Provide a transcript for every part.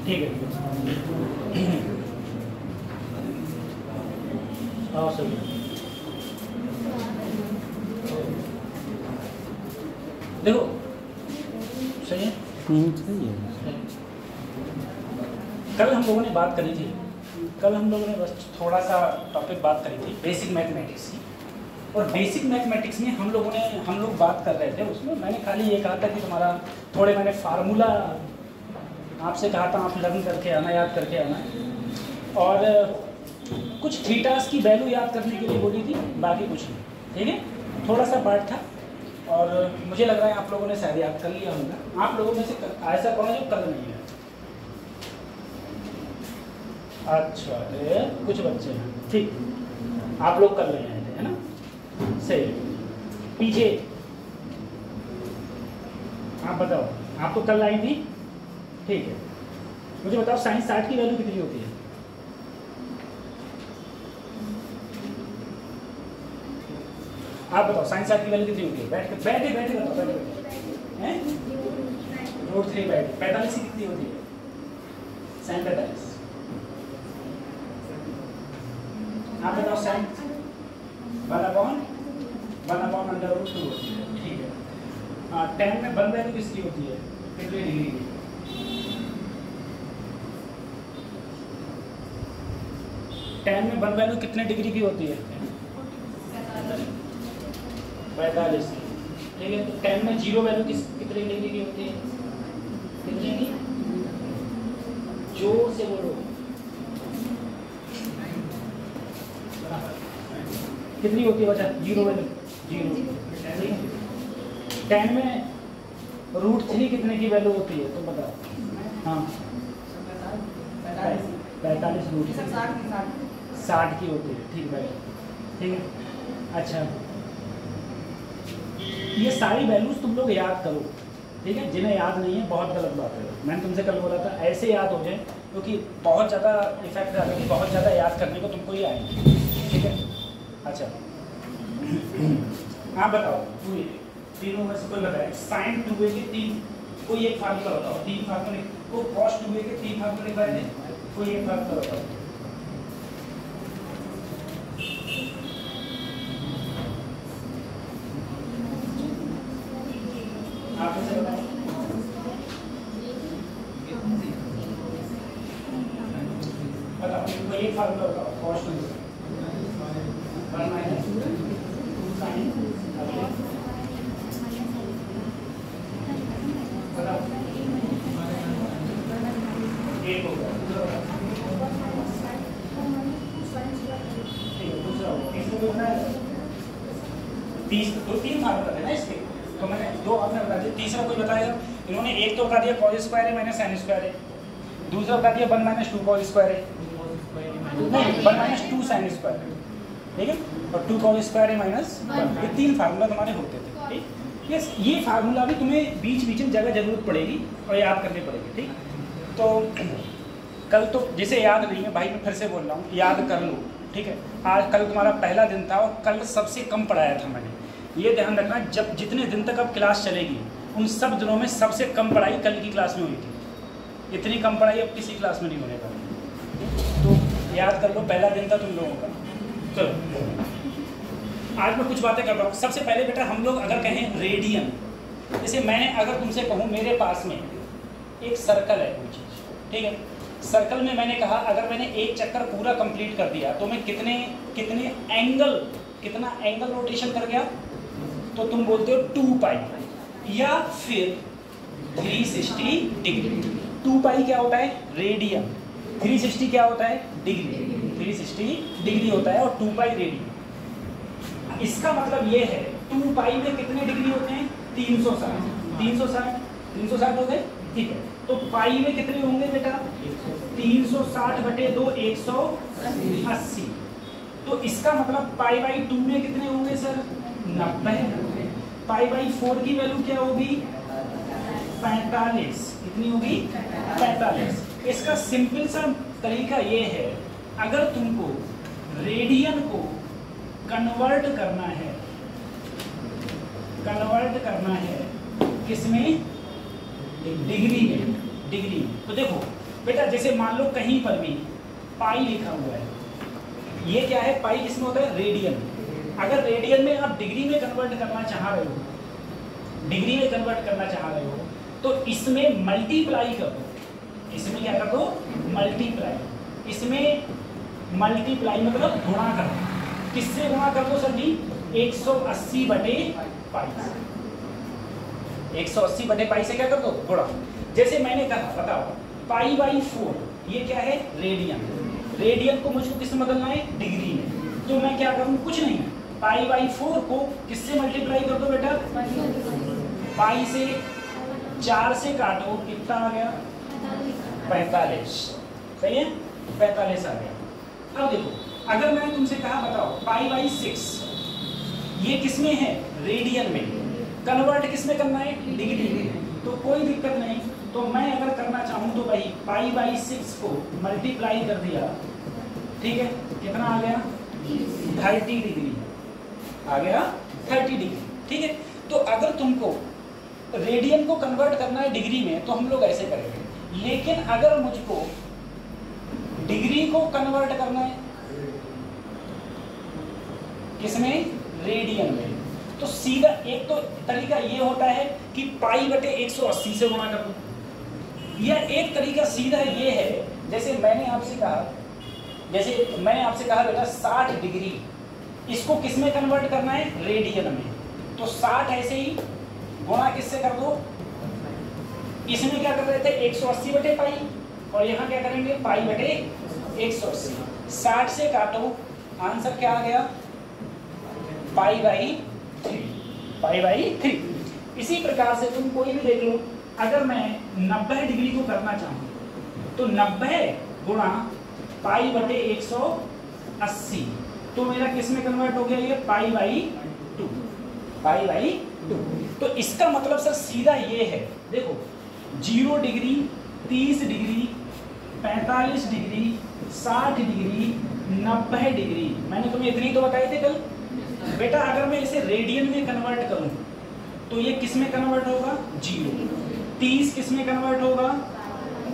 ठीक है। हाँ सही देखो सही है। सही है। कल हम लोगों ने बात करी थी, कल हम लोगों ने बस थोड़ा सा टॉपिक बात करी थी बेसिक मैथमेटिक्स की। और बेसिक मैथमेटिक्स में हम लोग बात कर रहे थे, उसमें मैंने खाली ये कहा था कि तुम्हारा थोड़े मैंने फार्मूला आपसे कहा था, आप लर्न करके आना, याद करके आना, और कुछ थीटास की वैल्यू याद करने के लिए बोली थी, बाकी कुछ नहीं। ठीक है, थोड़ा सा पार्ट था और मुझे लग रहा है आप लोगों ने शायद याद कर लिया होगा। आप लोगों में से ऐसा कौन है जो कल नहीं है? अच्छा, कुछ बच्चे हैं, ठीक, आप लोग कर रहे हैं, है ना? सही। पीछे आप बताओ, आप तो कल आई थी, ठीक है। मुझे बताओ साइन 60 की वैल्यू कितनी होती है? आप बताओ साइन 60 की वैल्यू कितनी होती है? बैठ के बताओ, हैं? √3 बैठ 45 की कितनी होती है? साइन 45। आप बताओ साइन 1/√2 होती है, ठीक है। tan में 1 वैल्यू किसकी होती है? कितने डिग्री की? tan में 1 वैल्यू कितने डिग्री की होती है? 45। ठीक है, तो tan में 0 वैल्यू कितने डिग्री की होती है? कितने की? जोर से बोलो, कितनी होती है बच्चा? 0 वैल्यू, 0। tan में √3 कितने की वैल्यू होती है तुम बताओ? हाँ, 45 √3 60 की होती है, ठीक है, ठीक है। अच्छा, ये सारी वैल्यूज तुम लोग याद करो, ठीक है। जिन्हें याद नहीं है बहुत गलत बात है। मैंने तुमसे कल बोला था ऐसे याद हो जाए, क्योंकि बहुत ज़्यादा इफेक्ट डालेगी, बहुत ज़्यादा याद करने को तुमको ही आएंगे, ठीक है। अच्छा, आप बताओ, तीनों में से कोई बताए साइन 2a के 3, कोई एक फार्मूला बताओ। 3 फार्मूले को कॉस 2a के 3 फार्मूले लिखवाए थे, कोई एक फार्मूला बताओ। आप मुझे बताओ, कोई एक फार्मूला बताओ कॉस 2a 1 - 2 साइन, एक होगा, तीन फार्मूला थे ना इसके, तो मैंने 2 आपने बता दिया, तीसरा कोई बताएगा? इन्होंने एक तो बता दिया cos स्क्वायर है माइनस sin स्क्वायर है, दूसरा बता दिया 1 - 2 cos स्क्वायर है, नहीं 1 - 2 sin स्क्वायर है, ठीक है, और 2 cos स्क्वायर है माइनस 1। ये 3 फार्मूला तुम्हारे होते थे, ठीक। यस, ये फार्मूला भी तुम्हें बीच बीच में जगह जरूरत पड़ेगी और याद करनी पड़ेगी, ठीक। तो कल तो जिसे याद नहीं है भाई, मैं फिर से बोल रहा हूँ, याद कर लो, ठीक है। आज कल तुम्हारा पहला दिन था और कल सबसे कम पढ़ाया था मैंने, ये ध्यान रखना। जब जितने दिन तक अब क्लास चलेगी उन सब दिनों में सबसे कम पढ़ाई कल की क्लास में हुई थी। इतनी कम पढ़ाई अब किसी क्लास में नहीं होने वाली, तो याद कर लो, पहला दिन था तुम लोगों का। चलो आज मैं कुछ बातें कर रहा हूँ। सबसे पहले बेटा हम लोग अगर कहें रेडियन, जैसे मैंने अगर तुमसे कहूँ मेरे पास में एक सर्कल है कोई चीज़, ठीक है, सर्कल में मैंने कहा अगर मैंने एक चक्कर पूरा कंप्लीट कर दिया तो मैं कितने एंगल कितना एंगल रोटेशन कर गया, तो तुम बोलते हो 2 पाई, या फिर 360 डिग्री। 2 पाई क्या होता है? रेडियन। 360 क्या होता है? डिग्री। 360 डिग्री होता है और 2 पाई रेडियन। इसका मतलब ये है 2 पाई में कितने डिग्री होते हैं? 360। 360 हो गए, ठीक है। तो पाई में कितने होंगे बेटा? 360 बटे 2 180। तो इसका मतलब पाई बाई 2 में कितने होंगे सर? 90। पाई बाई 4 की वैल्यू क्या होगी? 45। कितनी होगी? 45। इसका सिंपल सा तरीका ये है, अगर तुमको रेडियन को कन्वर्ट करना है किसमें? डिग्री में। डिग्री। तो देखो बेटा, जैसे मान लो कहीं पर भी पाई लिखा हुआ है, ये क्या है? पाई किसमें होता है? रेडियन। अगर रेडियन में आप डिग्री में कन्वर्ट करना चाह रहे हो, तो इसमें मल्टीप्लाई कर दो। इसमें क्या कर दो? मल्टीप्लाई। इसमें मल्टीप्लाई मतलब गुणा कर दो। किससे गुणा कर दो सर जी? 180 बटे पाई। 180 बटे पाई से क्या कर दो? गुणा। जैसे मैंने कहा, बताओ, पाई बाई 4 ये क्या है? रेडियन। रेडियन को मुझको किसमें बदलना है? डिग्री में। तो मैं क्या करूँ? कुछ नहीं, पाई बाई 4 को किससे मल्टीप्लाई कर दो बेटा? पाई से 4 से काटो, कितना आ गया? 45। सही है, 45 आ गया। अब देखो, अगर मैंने तुमसे कहा बताओ पाई बाई 6 ये किसमें है? रेडियन में। कन्वर्ट किसमें करना है? डिग्री में। तो कोई दिक्कत नहीं, तो मैं अगर करना चाहूँ तो भाई पाई बाई 6 को मल्टीप्लाई कर दिया, ठीक है, कितना आ गया? 30 डिग्री आ गया। 30 डिग्री, ठीक है। तो अगर तुमको रेडियन को कन्वर्ट करना है डिग्री में तो हम लोग ऐसे करेंगे, लेकिन अगर मुझको डिग्री को कन्वर्ट करना है किसमें? रेडियन में, तो सीधा एक तो तरीका ये होता है कि पाई बटे 180 से गुणा कर दो, या एक तरीका सीधा ये है, जैसे मैंने आपसे कहा बेटा 60 डिग्री, इसको किस में कन्वर्ट करना है? रेडियन में। तो 60 ऐसे ही गुणा किससे कर दो? इसमें क्या कर रहे थे? 180 बटे पाई, और यहाँ क्या करेंगे? पाई बटे 180। 60 से काटो, आंसर क्या आ गया? Pi by 3। इसी प्रकार से तुम कोई भी देख लो, अगर मैं 90 डिग्री को करना चाहूँ तो 90 गुणा पाई बटे 180, तो मेरा किस में कन्वर्ट हो गया? ये पाई बाई 2। तो इसका मतलब सर सीधा ये है, देखो 0 degree, 30 degree, 45 degree, 60 degree, 90 degree, मैंने तुम्हें इतनी तो बताए थे कल बेटा। अगर मैं इसे रेडियन में कन्वर्ट करूं तो ये किस में कन्वर्ट होगा? 0। 30 किस में कन्वर्ट होगा?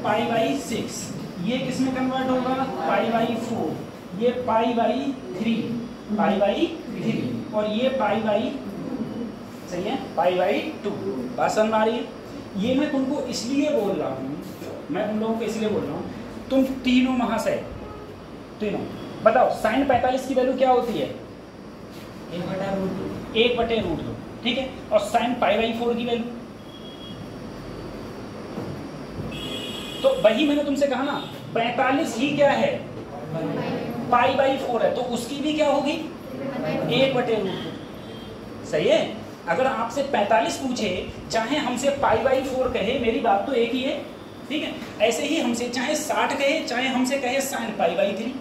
Pi by 6। ये किस में कन्वर्ट होगा? Pi by 4। ये पाई बाई 3, और ये पाई बाई, सही है, पाई बाई 2। बात समझ में आ रही है? ये मैं तुमको इसलिए बोल रहा हूँ, तुम तीनों महाशय, तीनों बताओ साइन 45 की वैल्यू क्या होती है? 1/√2, ठीक है। और साइन पाई बाई 4 की वैल्यू, तो वही मैंने तुमसे कहा ना, 45 ही क्या है? पाई बाई 4 है, तो उसकी भी क्या होगी? 1/√2। सही है। अगर आपसे 45 पूछे, चाहे हमसे पाई बाई 4 कहे, मेरी बात तो एक ही है, ठीक है। ऐसे ही हमसे चाहे 60 कहे, चाहे हमसे कहे साइन पाई बाई 3,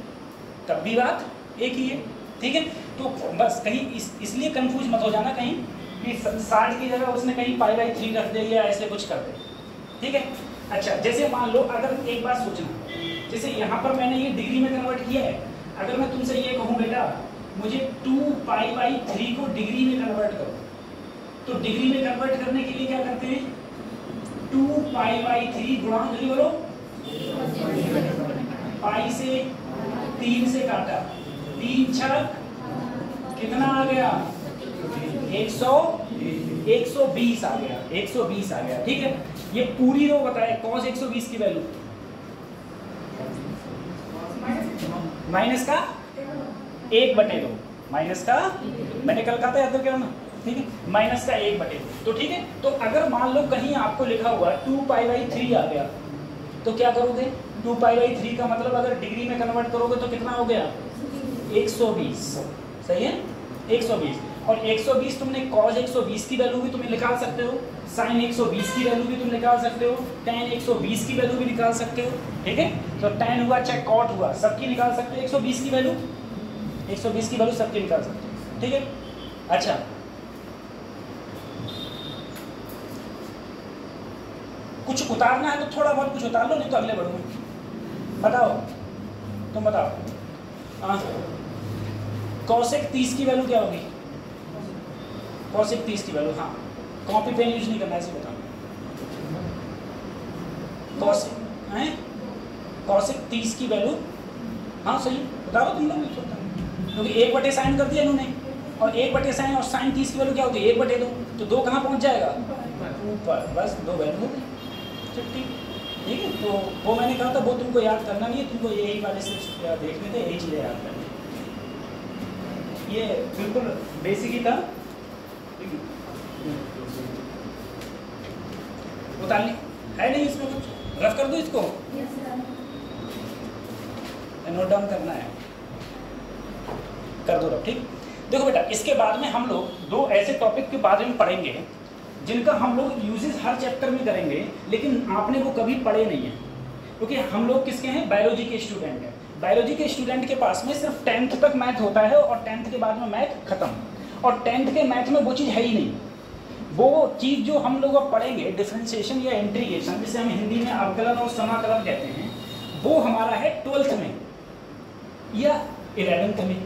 तब भी बात एक ही है, ठीक है। तो बस कहीं इसलिए कंफ्यूज मत हो जाना कहीं कि 60 की जगह उसने कहीं पाई बाई 3 रख दे या ऐसे कुछ कर दे, ठीक है। अच्छा, जैसे मान लो, अगर एक बात सोचना, जैसे यहाँ पर मैंने ये डिग्री में कन्वर्ट किया है, अगर मैं तुमसे ये कहूँ बेटा मुझे 2 पाई बाई 3 को डिग्री में कन्वर्ट करो, तो डिग्री में कन्वर्ट करने के लिए क्या करते हैं? 2 पाई बाई 3 गुणा, जल्दी बोलो, पाई से 3 से काटा, 3 छक कितना आ गया? 120 आ गया, 120 आ गया, ठीक है। ये पूरी रो बताए cos 120 की वैल्यू माइनस का 1/2, माइनस का, मैंने कल कहा था याद करके ना, ठीक है, माइनस का 1/2। तो ठीक है, तो अगर मान लो कहीं आपको लिखा हुआ 2π/3 आ गया तो क्या करोगे? 2π/3 का मतलब अगर डिग्री में कन्वर्ट करोगे तो कितना हो गया? 120। सही है, 120। और 120 तुमने cos 120 की वैल्यू भी तुम्हें निकाल सकते हो, sin 120 की वैल्यू भी तुम निकाल सकते हो, tan 120 की वैल्यू भी निकाल सकते हो। ठीक है, तो tan हुआ चाहे cot हुआ सबकी निकाल सकते हो, 120 की वैल्यू, 120 की वैल्यू सबकी निकाल सकते हो। ठीक है, अच्छा कुछ उतारना है तो थोड़ा बहुत कुछ उतार लो, नहीं तो अगले बढ़ूंगा। बताओ, तुम बताओ। cosec 30 की वैल्यू क्या होगी? cosec 30 की वैल्यू, हाँ कॉपी पेन यूज नहीं करना, ऐसे बताओ। cosec 30 की वैल्यू, हाँ सही बताओ तुम लोग, क्योंकि 1/sin कर दिया इन्होंने, और 1/sin और sin 30 की वैल्यू क्या होती है? 1/2। तो 2 कहाँ पहुँच जाएगा? ऊपर, बस 2 वैल्यू हो गई। ठीक है, तो वो मैंने कहा था वो तुमको याद करना नहीं है, तुमको यही वाले से देखने थे, यही चीज़ें याद करनी, ये बिल्कुल बेसिक ही था। उतार ली है नहीं इसमें कुछ, रफ कर दो इसको, नोट डाउन करना है, कर दो रफ। ठीक, देखो बेटा, इसके बाद में हम लोग 2 ऐसे टॉपिक के बारे में पढ़ेंगे जिनका हम लोग यूजेस हर चैप्टर में करेंगे, लेकिन आपने वो कभी पढ़े नहीं है, क्योंकि हम लोग किसके हैं? बायोलॉजी के स्टूडेंट हैं। बायोलॉजी के स्टूडेंट के पास में सिर्फ 10th तक मैथ होता है, और 10th के बाद में मैथ खत्म, और 10th के मैथ में वो चीज़ है ही नहीं। वो चीज़ जो हम लोग अब पढ़ेंगे, डिफरेंशिएशन या इंटीग्रेशन, जिसे हम हिंदी में अवकलन और समाकलन कहते हैं, वो हमारा है 12th में या 11th में,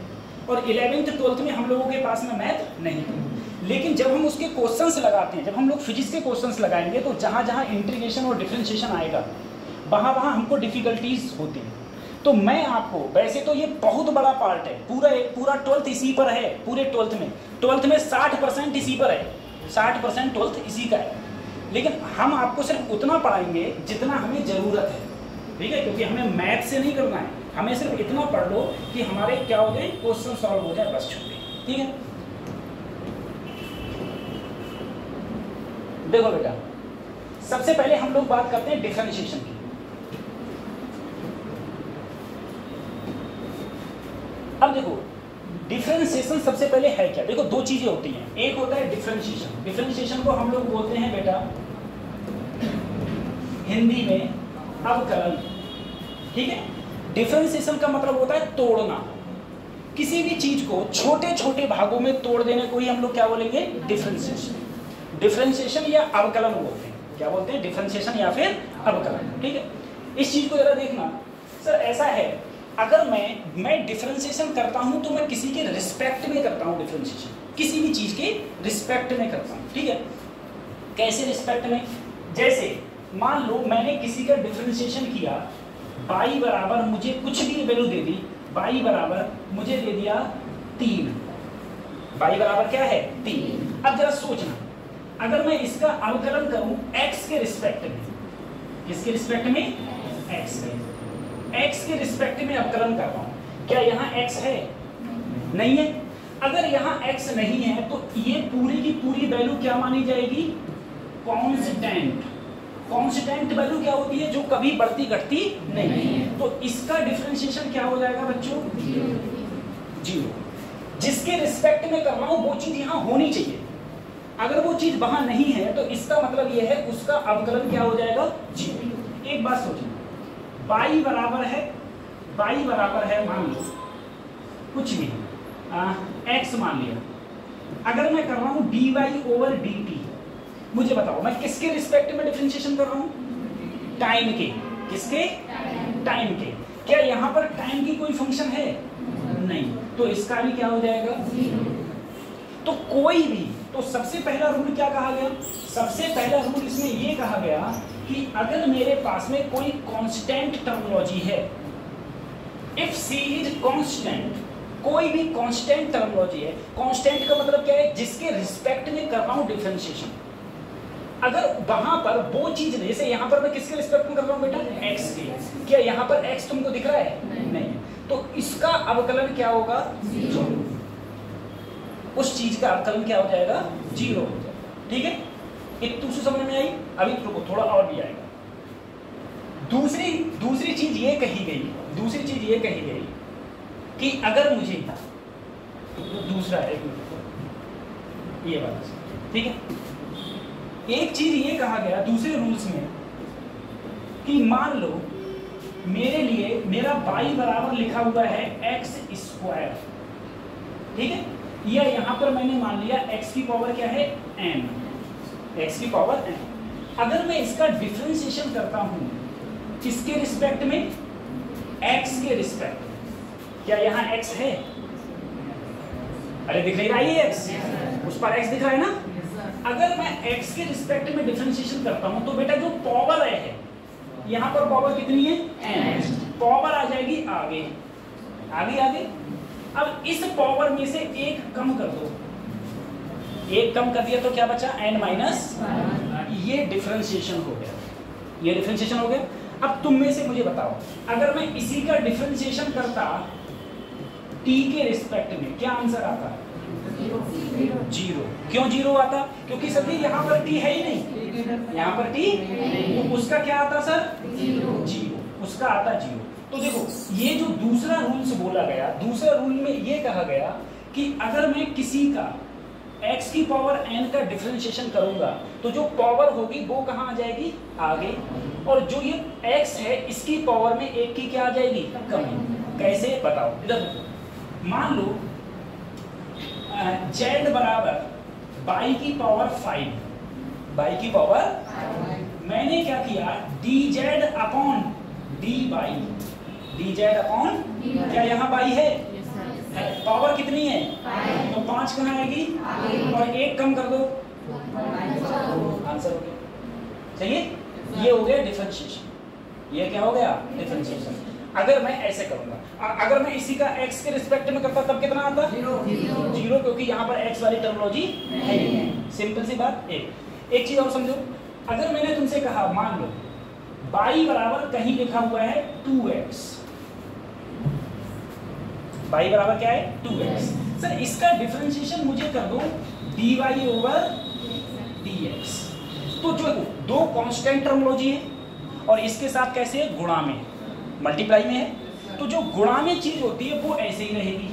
और 11th 12th में हम लोगों के पास में मैथ नहीं है। लेकिन जब हम उसके क्वेश्चंस लगाते हैं, जब हम लोग फिजिक्स के क्वेश्चंस लगाएंगे, तो जहाँ जहाँ इंटीग्रेशन और डिफरेंशिएशन आएगा वहाँ वहाँ हमको डिफिकल्टीज होती हैं। तो मैं आपको, वैसे तो ये बहुत बड़ा पार्ट है, पूरा 12th इसी पर है, पूरे 12th में 60% इसी पर है, 60% 12th इसी का है, लेकिन हम आपको सिर्फ उतना पढ़ाएंगे जितना हमें ज़रूरत है। ठीक है, क्योंकि हमें मैथ से नहीं करना है, हमें सिर्फ इतना पढ़ लो कि हमारे क्या हो जाए, क्वेश्चन सॉल्व हो जाए, बस छूट गई। ठीक है, देखो बेटा, सबसे पहले हम लोग बात करते हैं डिफरेंशिएशन की। अब देखो, डिफरेंशिएशन सबसे पहले है क्या? देखो, 2 चीजें होती हैं, एक होता है डिफरेंशिएशन। डिफरेंशिएशन को हम लोग बोलते हैं बेटा हिंदी में अवकलन। ठीक है, डिफरेंशिएशन का मतलब होता है तोड़ना, किसी भी चीज को छोटे छोटे भागों में तोड़ देने को ही हम लोग क्या बोलेंगे? डिफरेंशिएशन। डिफरेंशिएशन या अवकलन बोलते हैं, क्या बोलते हैं? डिफरेंशिएशन या फिर अवकलन। ठीक है, इस चीज को जरा देखना। सर ऐसा है, अगर मैं डिफरेंशिएशन करता हूं तो मैं किसी के रिस्पेक्ट में करता हूं डिफरेंशिएशन, किसी भी चीज के रिस्पेक्ट में करता हूं। ठीक है, कैसे रिस्पेक्ट में? जैसे मान लो मैंने किसी का डिफरेंशिएशन किया, y बराबर मुझे कुछ भी वैल्यू दे दी, y बराबर मुझे दे दिया 3, y बराबर क्या है? 3। अब जरा सोचना, अगर मैं इसका अवकलन करूं x के रिस्पेक्ट में, किसके रिस्पेक्ट में? x के रिस्पेक्ट में अवकलन कर रहा हूं, क्या यहाँ x है? नहीं है। अगर यहाँ x नहीं है तो ये पूरी की पूरी वैल्यू क्या मानी जाएगी? कांस्टेंट। कांस्टेंट वैल्यू क्या होती है? जो कभी बढ़ती घटती नहीं है। तो इसका डिफरेंशिएशन क्या हो जाएगा बच्चों? 0। जिसके रिस्पेक्ट में कर रहा हूं वो चीज यहाँ होनी चाहिए, अगर वो चीज वहां नहीं है तो इसका मतलब यह है उसका अवकलन क्या हो जाएगा? 0। एक बात सोचना, y बराबर है मान लो कुछ भी x मान लिया, अगर मैं कर रहा हूं dy/dt, मुझे बताओ मैं किसके रिस्पेक्ट में डिफरेंशिएशन कर रहा हूं? टाइम के। किसके? टाइम के। क्या यहाँ पर टाइम की कोई फंक्शन है? नहीं, तो इसका भी क्या हो जाएगा? 0। तो कोई भी, तो सबसे पहला रूल क्या कहा गया? सबसे पहला रूल इसमें ये कहा गया कि अगर मेरे पास में कोई कांस्टेंट टर्मिनोलॉजी है, इफ सी इज कांस्टेंट, कोई भी कांस्टेंट टर्मिनोलॉजी है, कांस्टेंट का मतलब क्या है? जिसके रिस्पेक्ट में कर रहा हूं डिफरेंशिएशन, अगर वहां पर वो चीज नहीं, जैसे यहाँ पर मैं किसके रिस्पेक्ट में कर रहा हूं बेटा? x के। क्या यहाँ पर x तुमको दिख रहा है? नहीं। तो इसका अवकलन क्या होगा? 0। उस चीज का अवकलन क्या हो जाएगा, 0 हो जाएगा। ठीक है, इतनी सी समझ में आई। अभी रुको, थोड़ा और भी आएगा। दूसरी चीज ये कही गई कि अगर मुझे दूसरा एक मिनट ये बात, ठीक है, एक चीज ये कहा गया दूसरे रूल्स में कि मान लो मेरे लिए मेरा y बराबर लिखा हुआ है x², ठीक है, या यहां पर मैंने मान लिया x की पावर क्या है n, x की पावर n। अगर मैं इसका डिफरेंशिएशन करता हूं किसके रिस्पेक्ट में, x के रिस्पेक्ट में, क्या यहाँ x है, अरे दिख नहीं रहा है x, उस पर x दिख रहा है ना। अगर मैं x के रिस्पेक्ट में डिफरेंशिएशन करता हूं तो बेटा जो पावर है यहाँ पर पावर कितनी है n, पावर आ जाएगी आगे आगे आगे। अब इस पावर में से एक कम कर दो, एक कम कर दिया तो क्या बचा n माइनस, ये डिफरेंशिएशन हो गया, ये डिफरेंशिएशन हो गया। अब तुम में से मुझे बताओ, अगर मैं इसी का डिफरेंशिएशन करता t के रिस्पेक्ट में, क्या आंसर आता? 0। क्यों 0 आता? क्योंकि सभी यहाँ पर t है ही नहीं, यहाँ पर t, तो उसका क्या आता सर? 0, उसका आता 0। तो देखो ये जो दूसरा रूल्स बोला गया, दूसरा रूल में ये कहा गया कि अगर मैं किसी का x की पावर n का डिफरेंशिएशन करूंगा तो जो पावर होगी वो कहाँ आ जाएगी, आगे, और जो ये x है इसकी पावर में एक की क्या आ जाएगी, कमी। कैसे बताओ, इधर देखो, मान लो z बराबर y की पावर 5, y की पावर, मैंने क्या किया dz upon dy, dz upon, क्या यहाँ y है, पावर कितनी है, तो 5 कहाँ आएगी, और 1 कम कर दो, आंसर हो गया। सही है, ये हो गया डिफरेंशिएशन, ये क्या हो गया डिफरेंशिएशन। अगर मैं ऐसे करूंगा, अगर मैं इसी का x के रिस्पेक्ट में करता तब कितना आता, 0, क्योंकि यहाँ पर x वाली टर्मिनोलॉजी है ही नहीं। सिंपल सी बात। एक चीज और समझो, अगर मैंने तुमसे कहा मान लो y बराबर कहीं लिखा हुआ है 2x, y बराबर क्या है 2x, सर इसका डिफरेंशिएशन मुझे कर दो dy ओवर dx। तो जो दो कांस्टेंट टर्मिनोलॉजी है और इसके साथ कैसे है, गुणा में, मल्टीप्लाई में है, तो जो गुणा में चीज होती है वो ऐसे ही रहेगी।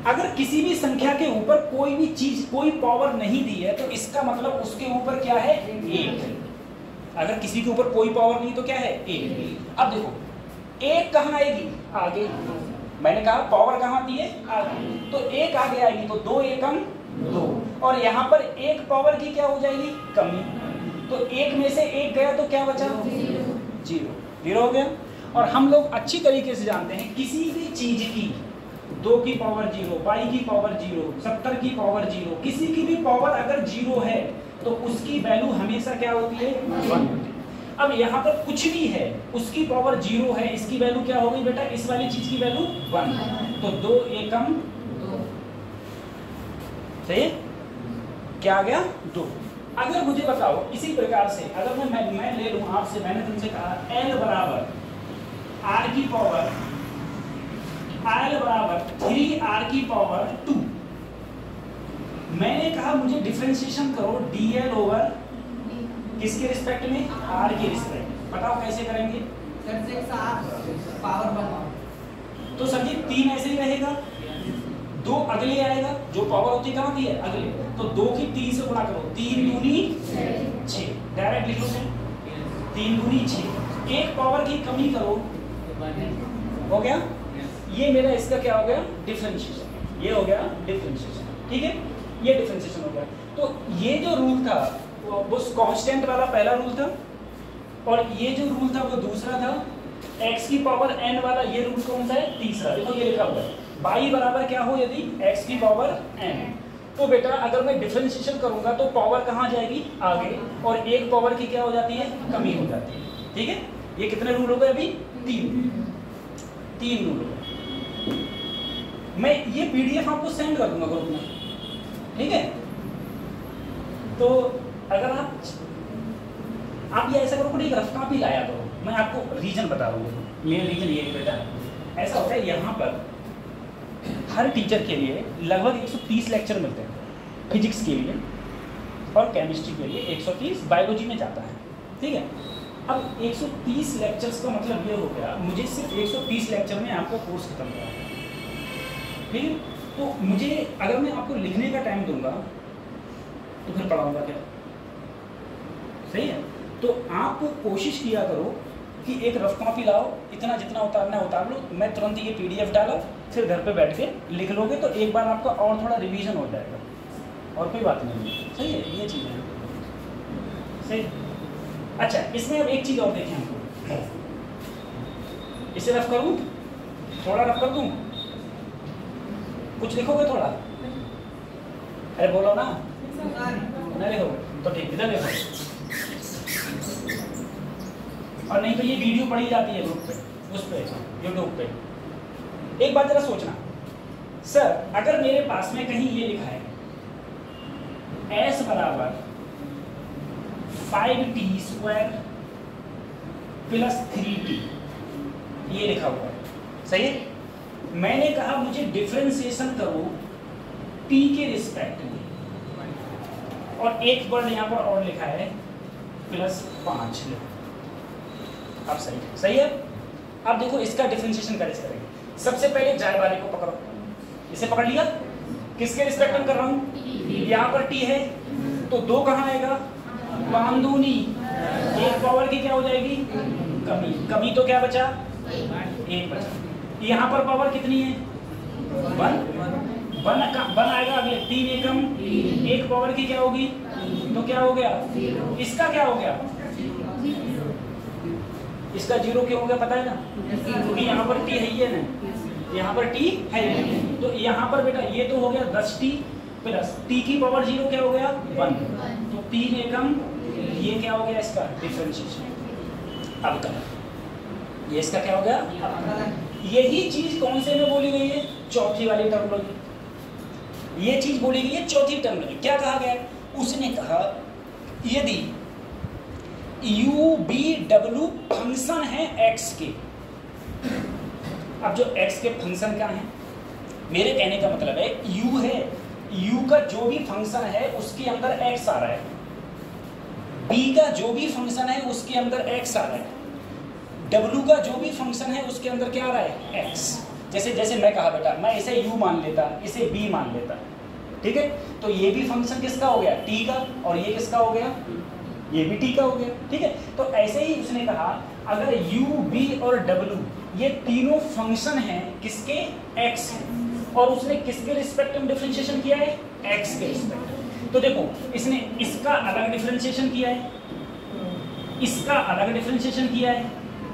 अगर किसी भी संख्या के ऊपर कोई भी चीज, कोई पावर नहीं दी है तो इसका मतलब उसके ऊपर क्या है, 1। अगर किसी के ऊपर कोई पावर नहीं तो क्या है, 1। अब देखो 1 कहाँ आएगी, आगे, मैंने कहा पावर कहाँ आती है, आगे, तो 1 आगे आएगी तो 2 एकम 2, और यहाँ पर 1 पावर की क्या हो जाएगी, कमी, तो 1 में से 1 गया तो क्या बचा, 0 हो गया। और हम लोग अच्छी तरीके से जानते हैं किसी भी चीज की 2 की पावर 0, y की पावर 0, 70 की पावर 0, किसी की भी पावर अगर 0 है तो उसकी वैल्यू हमेशा क्या होती है, 1। अब यहाँ पर कुछ भी है उसकी पावर 0 है, इसकी वैल्यू क्या हो गई बेटा, इस वाली चीज की वैल्यू 1, तो 2 एकम 2, सही है, क्या आ गया 2। अगर मुझे बताओ इसी प्रकार से अगर मैं ले लूं आपसे, मैंने तुमसे कहा L बराबर R की पावर, L बराबर 3R की पावर 2, मैंने कहा मुझे डिफरेंशिएशन करो DL ओवर किसके रिस्पेक्ट में, R के रिस्पेक्ट। बताओ कैसे करेंगे, पावर बनाओ, तो सर जी 3 ऐसे ही रहेगा, 2 अगले आएगा, जो पावर होती कहाँ की है, अगले, तो 2 की 3 से गुणा करो, 3 दूनी 6, डायरेक्ट लिख लो, 3 दूनी 6, 1 पावर की कमी करो, हो गया, ये मेरा इसका क्या हो गया, डिफरेंशिएशन, ये हो गया डिफरेंशिएशन, ठीक है, ये डिफरेंशिएशन हो गया। तो ये जो रूल था वो कांस्टेंट वाला पहला रूल था, और ये जो रूल था वो दूसरा था, x की पावर n वाला ये रूल कौन सा है, तीसरा। देखो ये लिखा हुआ है y बराबर क्या हो, यदि x की पावर n, तो बेटा अगर मैं डिफरेंशिएशन करूंगा तो पावर कहाँ जाएगी, आगे, और 1 पावर की क्या हो जाती है, कमी हो जाती है। ठीक है, ये कितने रूल हो गए अभी, 3 रूल हो गए। मैं ये PDF आपको सेंड कर दूंगा ग्रुप में, ठीक है। तो अगर आप ये ऐसा करो कि एक रफ कॉपी लाया करो, मैं आपको रीजन बता दूंगा, मेन रीजन ये बेटा ऐसा होता है, यहाँ पर हर टीचर के लिए लगभग 130 लेक्चर मिलते हैं, फिजिक्स के लिए और केमिस्ट्री के लिए 130, बायोलॉजी में जाता है, ठीक है। अब 130 लेक्चर्स का मतलब ये हो गया, मुझे सिर्फ 130 लेक्चर में आपका कोर्स खत्म करना है, ठीक है। तो मुझे अगर मैं आपको लिखने का टाइम दूंगा तो फिर पढ़ाऊंगा क्या? सही है। तो आप कोशिश किया करो कि एक रफ कॉपी लाओ, इतना जितना उतारना है उतार लो, मैं तुरंत ये PDF डाला, फिर घर पे बैठ के लिख लोगे तो एक बार आपका और थोड़ा रिवीजन हो जाएगा, और कोई बात नहीं है। सही है, ये चीज़ है सही। अच्छा, इसमें अब एक चीज़ और देखें हमको, इसे रफ करूँ, थोड़ा रफ कर दूँ, कुछ लिखोगे थोड़ा? अरे बोलो ना, नहीं लिखोगे तो ठीक, इधर लिखो। और नहीं तो ये वीडियो पड़ी जाती है ग्रुप पे, उस पे यूट्यूब पे। एक बात जरा सोचना, सर अगर मेरे पास में कहीं ये लिखा है S बराबर 5t² + 3t, ये लिखा हुआ है, सही है। मैंने कहा मुझे डिफरेंशिएशन करो t के रिस्पेक्ट में, और एक वर्ड यहाँ पर और लिखा है +5। अब सही है। अब देखो इसका डिफरेंशिएशन कैसे करेंगे। सबसे पहले जाए वाले को पकड़ो, इसे पकड़ लिया, किसके रिस्पेक्ट में कर रहा हूँ? यहाँ पर t है तो 2 कहाँ आएगा? 5 दूनी, 1 पावर की क्या हो जाएगी? कमी। कमी तो क्या बचा? 1 बचा। यहाँ पर पावर कितनी है? 1 आएगा अगले, 3 एकम, 1 पावर की क्या होगी? तो क्या हो गया? इसका क्या हो गया? इसका 0 क्यों हो गया पता है ना? क्योंकि यहाँ पर t है ही है ना, यहाँ पर t है ही, तो यहाँ पर बेटा ये तो हो गया 10t + t की पावर 0 क्या हो गया? 1, तो 3 एकम, ये क्या हो गया? इसका डिफरेंशिएशन। अब कर ये इसका क्या हो गया? यही चीज कौन से में बोली गई है? चौथी वाली टर्मिनोलॉजी। ये चीज बोली गई है चौथी टर्मिनोलॉजी। क्या कहा गया? उसने कहा यदि UBW फंक्शन है x के, अब जो x के फंक्शन क्या है, मेरे कहने का मतलब है u है, u का जो भी फंक्शन है उसके अंदर x आ रहा है, b का जो भी फंक्शन है उसके अंदर x आ रहा है, w का जो भी फंक्शन है उसके अंदर क्या आ रहा है? x। जैसे मैं कहा बेटा, मैं इसे u मान लेता, इसे b मान लेता, ठीक है, तो ये भी फंक्शन किसका हो गया? t का, और ये किसका हो गया? ये भी t का हो गया, ठीक है। तो ऐसे ही उसने कहा अगर u, b और w ये तीनों फंक्शन हैं किसके? x हैं, और उसने किसके रिस्पेक्ट में डिफरेंशिएशन किया है? x के रिस्पेक्ट। तो देखो इसने इसका अलग डिफरेंशिएशन किया है, इसका अलग डिफरेंशिएशन किया है,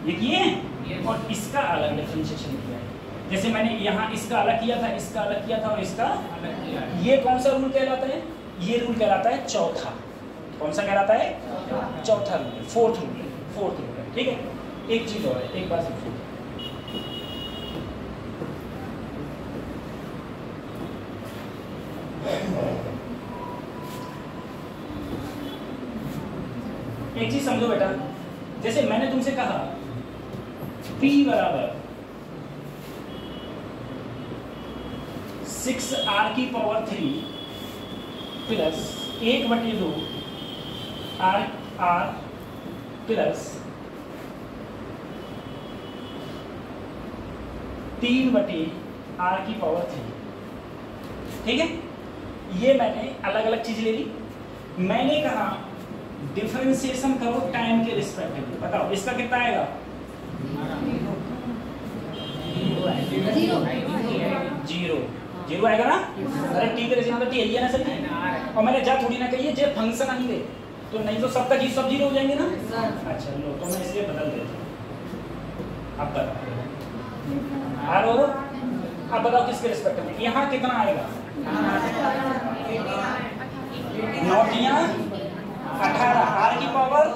ये किए हैं, और इसका अलग डिफरेंशिएशन किया है। जैसे मैंने यहाँ इसका अलग किया था, इसका अलग किया था, और इसका अलग किया है। ये कौन सा रूल कहलाता है? ये रूल कहलाता है चौथा। कौन सा कहलाता है? चौथा रूल, फोर्थ रूल है, ठीक है। एक चीज और है, एक बात सिर्फ एक चीज समझो बेटा, जैसे मैंने तुमसे कहा P बराबर 6r³ plus 1/2 r plus 3/r³, ठीक है। ये मैंने अलग अलग चीज ले ली। मैंने कहा डिफरेंशिएशन करो टाइम के रिस्पेक्ट में, बताओ इसका कितना आएगा? 0 आएगा ना? अरे t के रिस्पेक्ट में t है ना सर, और मैंने जा थोड़ी ना कही है जे फंक्शन आएंगे तो नहीं तो सबका जी सब 0 हो जाएंगे ना। अच्छा लो, तो मैं इसलिए बदल देता हूँ। अब बताओ अब बताओ किसके रिस्पेक्ट में? यहाँ कितना आएगा? 9 × 18 r⁻,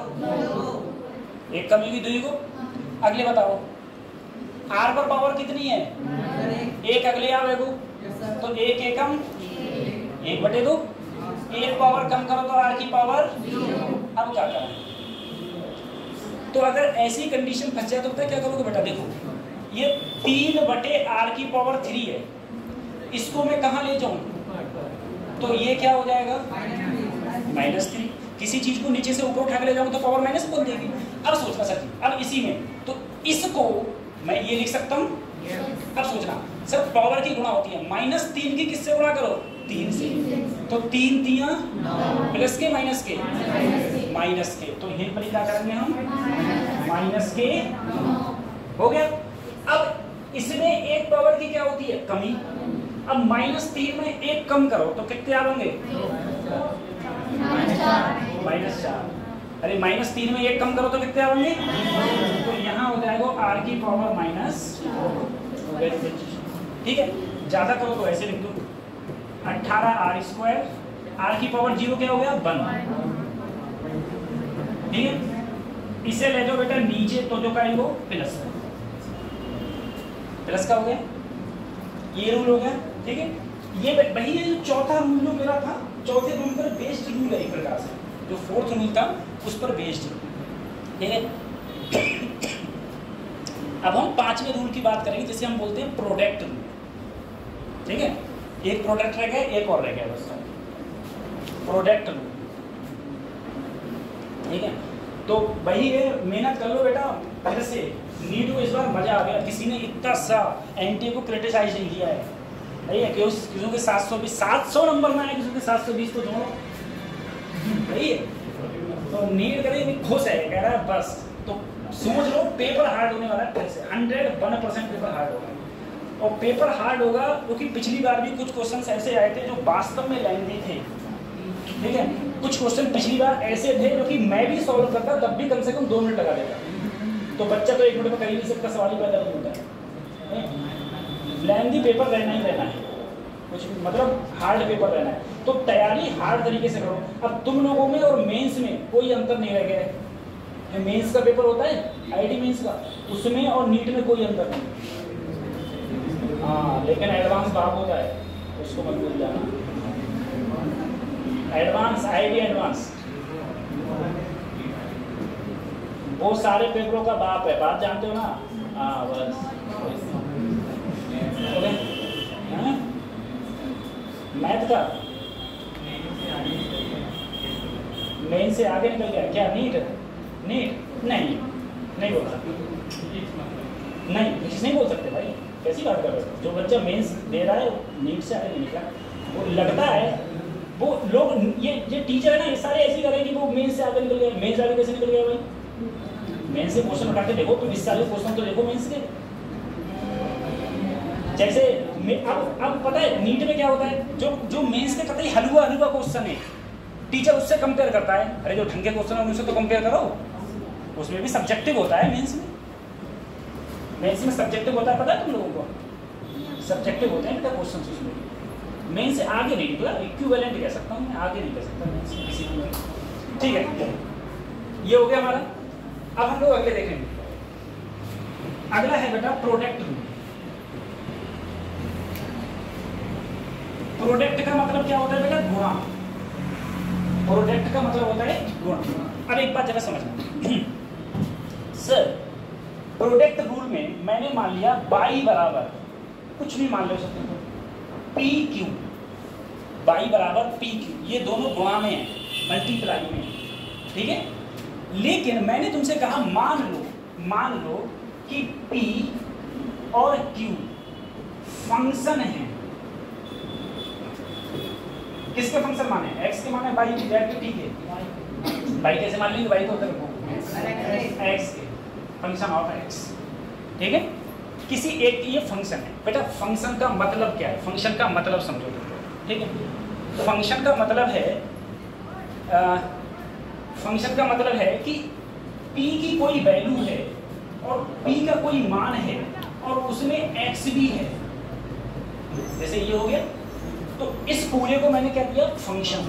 एक कमी की 2 को। अगले बताओ r पर पावर कितनी है? 1 अगले आवेगो, तो 1 एकम 1/2, 1 पावर कम करो तो r⁻। अब क्या करें? तो अगर ऐसी कंडीशन फंस जाए तो पता है क्या करोगे बेटा? देखो ये 3/r⁻³ है, इसको मैं कहाँ ले जाऊँ, तो ये क्या हो जाएगा -3। किसी चीज को नीचे से ऊपर उठा के ले जाऊँ तो पावर माइनस बोल देगी। अब सोचना सर जी, अब इसी में तो इसको मैं ये लिख सकता हूँ। अब सोचना सर, पावर की गुणा होती है, -3 की किससे गुणा करो, 3 से, तो 3 3 प्लस के माइनस के माइनस के, तो यहीं पर क्या करेंगे हम, माइनस के हो गया। अब इसमें एक पावर की क्या होती है, कमी। अब -3 में एक कम करो तो कितने आ होंगे, -4। अरे -3 में एक कम करो तो कितने आ होंगे, तो यहाँ हो जाएगा r की पावर माइनस, ठीक है। ज्यादा करो तो ऐसे लिख दो, 18r², r की पावर 0 क्या हो गया, 1, ठीक है। इसे ले जाओ बेटा नीचे, तो जो करेंगे प्लस, प्लस का हो गया, ये रूल हो गया, ठीक है। ये वही है जो चौथा रूल जो मेरा था, चौथे रूल पर बेस्ड रूल है एक प्रकार से, जो फोर्थ रूल था उस पर बेस्ड, ठीक है। अब हम पांचवें रूल की बात करेंगे, जिसे हम बोलते हैं प्रोडक्ट रूल, ठीक है। एक प्रोडक्ट रह गया, एक और रह गया बस, प्रोडक्ट रूल, ठीक है। तो वही है, मेहनत कर लो बेटा फिर से। नीट को इस बार मजा आ गया, किसी ने इतना सा एनटीए को क्रिटिसाइज नहीं किया है, नहीं है। किसी के 700 नंबर में आए, किसी के 720, तो दोनों सही है। तो नीट करें खुश है, कह रहा है बस। तो समझ लो पेपर हार्ड होने वाला है, फिर से 101% पेपर हार्ड होगा। और पेपर हार्ड होगा क्योंकि पिछली बार भी कुछ क्वेश्चंस ऐसे आए थे जो वास्तव में लेंथी थे, ठीक है। कुछ क्वेश्चन पिछली बार ऐसे थे जो कि मैं भी सॉल्व करता तब भी कम से कम 2 मिनट लगा देता, तो बच्चा तो 1 मिनट में कर ही नहीं सकता, सवाल ही पैदा नहीं होता है। लेंथी पेपर रहना ही रहना है, कुछ मतलब हार्ड पेपर रहना है, तो तैयारी हार्ड तरीके से करो। अब तुम लोगों में और मेंस में कोई अंतर नहीं रह गया है। जो मेंस का पेपर होता है आईडी मेंस का, उसमें और नीट में कोई अंतर नहीं। हाँ, लेकिन एडवांस भाग होता है, उसको मत भूल जाना। एडवांस आईडी एडवांस वो सारे पेपरों का बाप है, बात जानते हो ना। हाँ बस, मैथ का मेन से आगे निकल गया क्या, नीट नहीं बोल सकते, नहीं बोल सकते भाई, कैसी बात कर रहे हो। जो बच्चा मेंस दे रहा है नीट से आगे नहीं निकला, वो लगता है वो लोग ये टीचर है ना, ये सारे ऐसे कर रहे हैं कि वो मेंस से आगे निकल गया। मेंस आगे कैसे निकल गया भाई, मेंस से क्वेश्चन उठा के देखो, तुम इस साल के क्वेश्चन तो देखो मेंस के। जैसे अब पता है नीट में क्या होता है, जो मेंस के कतई हलवा क्वेश्चन है, टीचर उससे कंपेयर करता है। अरे जो ढंग के क्वेश्चन है उनसे तो कंपेयर करो, उसमें भी सब्जेक्टिव होता है। मेंस में सब्जेक्टिव होता है, पता है तुम लोगों को, सब्जेक्टिव होते हैं बेटा क्वेश्चन उसमें। मेंस से आगे नहीं निकला, इक्विवेलेंट कह सकता हूँ मैं, आगे नहीं कह सकता मेंस से किसी को, ठीक है। ये हो गया हमारा। अब हम लोग अगले देखेंगे, अगला है बेटा प्रोडक्ट रूल। प्रोडक्ट का मतलब क्या होता है बेटा, गुणा। प्रोडक्ट का मतलब होता है गुणा। अब एक बात जरा समझना सर, प्रोडक्ट रूल में मैंने मान लिया बाई बराबर कुछ भी मान लो सकते हो, पी क्यू, बाई बराबर पी क्यू, ये दोनों गुणा में है, मल्टीप्लाई में, ठीक है। लेकिन मैंने तुमसे कहा मान लो कि P और Q फंक्शन है। किसके फंक्शन माने, x के माने, y की, z के, ठीक है। y कैसे मान लेंगे, y तो उधर x के फंक्शन ऑफ x, ठीक है। किसी एक ये फंक्शन है बेटा। फंक्शन का मतलब क्या है, फंक्शन का मतलब समझो, ठीक है। फंक्शन का मतलब है फंक्शन का मतलब है कि p की कोई वैल्यू है और p का कोई मान है और उसमें x भी है, जैसे ये हो गया। तो इस पूरे को मैंने क्या दिया, फंक्शन,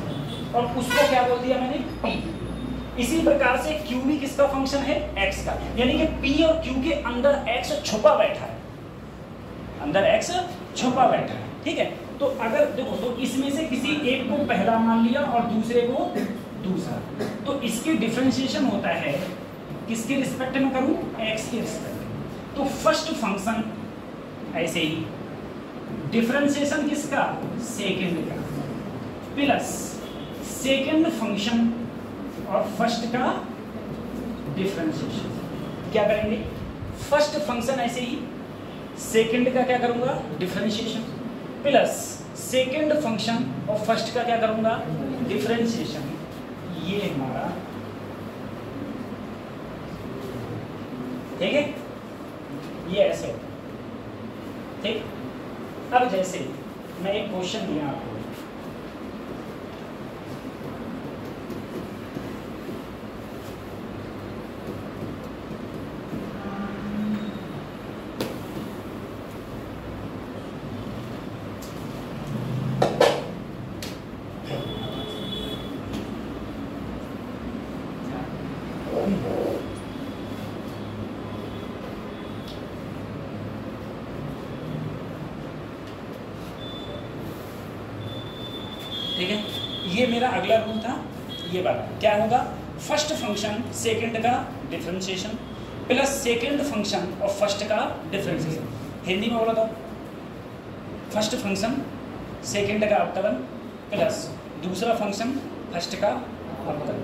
और उसको क्या बोल दिया मैंने, p। इसी प्रकार से q भी किसका फंक्शन है, x का, यानी कि p और q के अंदर x छुपा बैठा है, अंदर x छुपा बैठा है, ठीक है। तो अगर देखो, तो इसमें से किसी एक को पहला मान लिया और दूसरे को दूसरा, तो इसके डिफरेंशिएशन होता है किसके रिस्पेक्ट में करूं, x के रिस्पेक्ट में। तो फर्स्ट फंक्शन ऐसे ही, डिफरेंशिएशन किसका, सेकंड का, प्लस सेकंड फंक्शन और फर्स्ट का डिफरेंशिएशन। क्या करेंगे, फर्स्ट फंक्शन ऐसे ही, सेकंड का क्या करूंगा, डिफरेंशिएशन, प्लस सेकंड फंक्शन और फर्स्ट का क्या करूंगा, डिफरेंशिएशन। ये हमारा ठीक है, ये ऐसे होता है। ठीक, अब जैसे मैं एक क्वेश्चन दिया आपको, ठीक है, ये मेरा अगला रूल था। ये बात क्या होगा, फर्स्ट फंक्शन सेकंड का डिफरेंशिएशन प्लस सेकंड फंक्शन और फर्स्ट का डिफरेंशिएशन। हिंदी में बोला था, फर्स्ट फंक्शन सेकंड का अवकलन प्लस दूसरा फंक्शन फर्स्ट का अवकलन।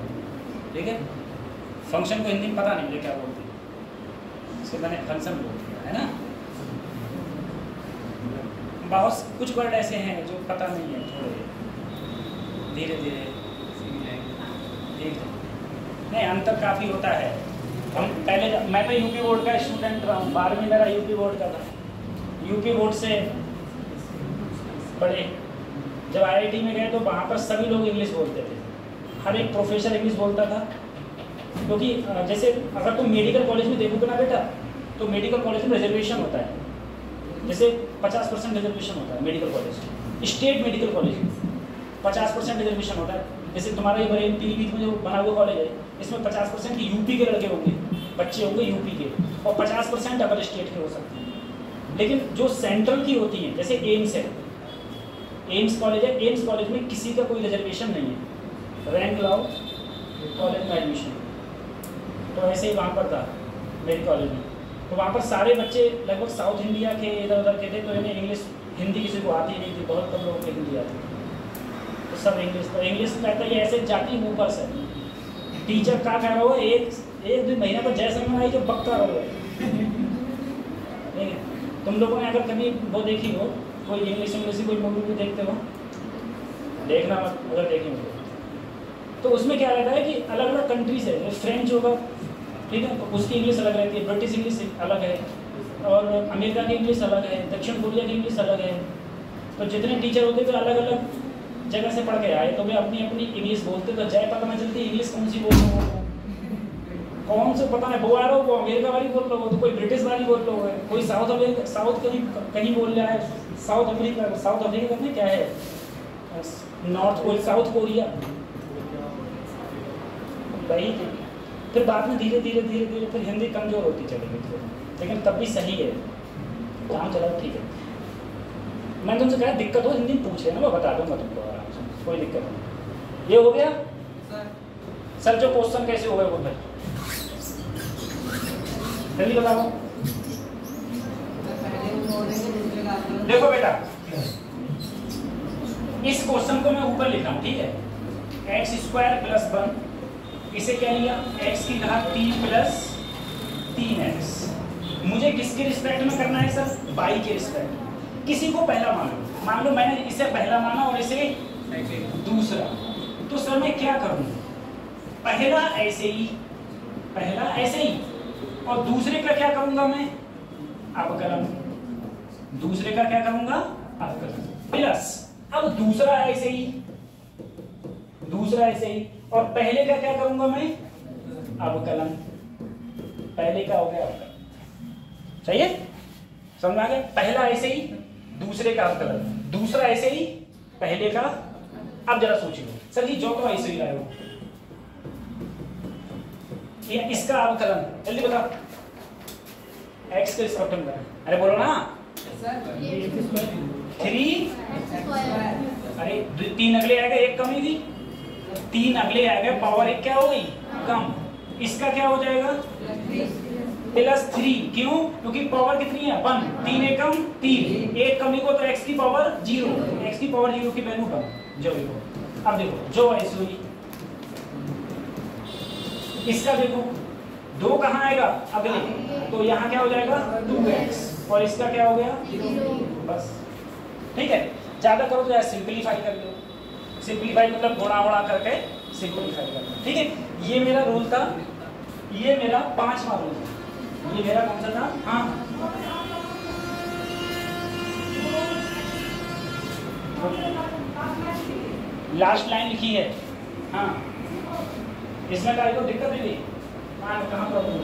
ठीक है, फंक्शन को हिंदी में पता नहीं मुझे क्या बोलते हैं, इसको मैंने फंक्शन बोल दिया है ना। बहुत कुछ वर्ड ऐसे हैं जो पता नहीं है, थोड़े धीरे धीरे नहीं, अंतर काफ़ी होता है। हम पहले, मैं तो यूपी बोर्ड का स्टूडेंट रहा हूँ, 12वीं मेरा यूपी बोर्ड का था। यूपी बोर्ड से पढ़े, जब आईआईटी में गए तो वहाँ पर सभी लोग इंग्लिश बोलते थे, हर एक प्रोफेसर इंग्लिश बोलता था। क्योंकि जैसे अगर तुम मेडिकल कॉलेज में देखोगे ना बेटा, तो मेडिकल कॉलेज में रिजर्वेशन होता है, जैसे 50% रिजर्वेशन होता है medical college, state medical college 50% reservation होता है। जैसे तुम्हारा ये बड़े पीलीभीत में जो बना हुआ कॉलेज है, इसमें 50% यूपी के लड़के होंगे, बच्चे होंगे यूपी के, और 50% अदर स्टेट के हो सकते हैं। लेकिन जो सेंट्रल की होती हैं, जैसे एम्स है, एम्स कॉलेज है, एम्स कॉलेज में किसी का कोई रिजर्वेशन नहीं है, रैंक लाओ कॉलेज में एडमिशन। तो ऐसे ही वहाँ पर था मेरे कॉलेज में, तो वहाँ पर सारे बच्चे लगभग साउथ इंडिया के इधर उधर के थे, तो इन्हें इंग्लिश, हिंदी किसी को आती नहीं थी, बहुत कम लोगों को हिंदी आती थी, तो सब इंग्लिश। तो इंग्लिश कहता है ये ऐसे जाती ऊपर से, टीचर क्या कह रहा हो, एक 2 महीना पर जैसे में आई जो बकता रहो। ठीक है, तुम लोगों ने अगर कभी वो देखी हो, कोई इंग्लिश कोई मूवी भी देखते हो, देखना मत अगर देखेंगे तो उसमें क्या रहता है कि अलग अलग कंट्री से, फ्रेंच होगा, ठीक है, तो उसकी इंग्लिश अलग रहती है, ब्रिटिश इंग्लिश अलग है, और अमेरिका की इंग्लिश अलग है, दक्षिण कोरिया की इंग्लिश अलग है। तो जितने टीचर होते थे अलग अलग जगह से पढ़ के आए, तो वे अपनी अपनी इंग्लिश बोलते, तो जय पता नहीं चलती इंग्लिश कौन सी बोल रहा हो, कौन से पता नहीं, वो आ रहा हो, वो अमेरिका वाली बोल रहा हो, तो कोई ब्रिटिश वाली बोल रहा हो, कोई साउथ अमेरिका, साउथ कहीं बोल रहा है, साउथ अफ्रीका में क्या है, नॉर्थ कोरिया, साउथ कोरिया, वही। फिर बाद में धीरे धीरे धीरे धीरे फिर हिंदी कमजोर होती चली गई, लेकिन तब भी सही है, काम चला ठीक है। मैंने तुमसे कहा दिक्कत हो हिंदी पूछ लेना, मैं बता दूंगा तुमको आराम से, कोई दिक्कत नहीं। ये हो गया सर, जो क्वेश्चन कैसे हो गए वो फिर जल्दी बताओ। देखो बेटा, इस क्वेश्चन को मैं ऊपर लिखा हूं, ठीक है, x² + 1, इसे क्या लिया, x की घात 3 + 3x। मुझे किसके रिस्पेक्ट में करना है सर, y के रिस्पेक्ट। किसी को पहला मान लो मैंने इसे पहला माना और इसे दूसरा, तो सर मैं क्या करूं, पहला ऐसे ही और दूसरे का क्या करूंगा मैं, अवकलन। दूसरे का क्या करूंगा, अवकलन, प्लस अब दूसरा ऐसे ही और पहले का क्या करूंगा मैं, अवकलन। पहले का हो गया अवकलन, सही है, समझ आ गया। पहला ऐसे ही, दूसरे का अवकलन, दूसरा ऐसे ही, पहले का। अब जरा सोचिए सर जी, जो तो ऐसे ही रहा हो, ये इसका अवकलन जल्दी बताओ, x के रिस्पेक्ट में, अरे बोलो ना, 3, अरे 3 अगले आएगा, 1 कम ही थी, 3 अगले आएगा, पावर 1 क्या हो गई, कम। इसका क्या हो जाएगा, +3, क्यों? क्योंकि पावर कितनी है 1, 3 एकम 3, एक कमी को तो x की पावर 0, x की पावर 0 की वैल्यू 1 जो देखो। अब देखो जो ऐसी हुई इसका देखो 2 कहाँ आएगा अगले, तो यहाँ क्या हो जाएगा 2x और इसका क्या हो गया 0, बस ठीक है। ज्यादा करो तो यार सिंपलीफाई कर लो, सिंपलीफाई मतलब गुणा वुणा करके सिंपलीफाई कर लो, ठीक है। ये मेरा रूल था, ये मेरा 5वां रूल था, ये मेरा कौन सा था? हाँ लास्ट लाइन लिखी है, हाँ इसमें क्या को दिक्कत नहीं, हाँ कहाँ प्रॉब्लम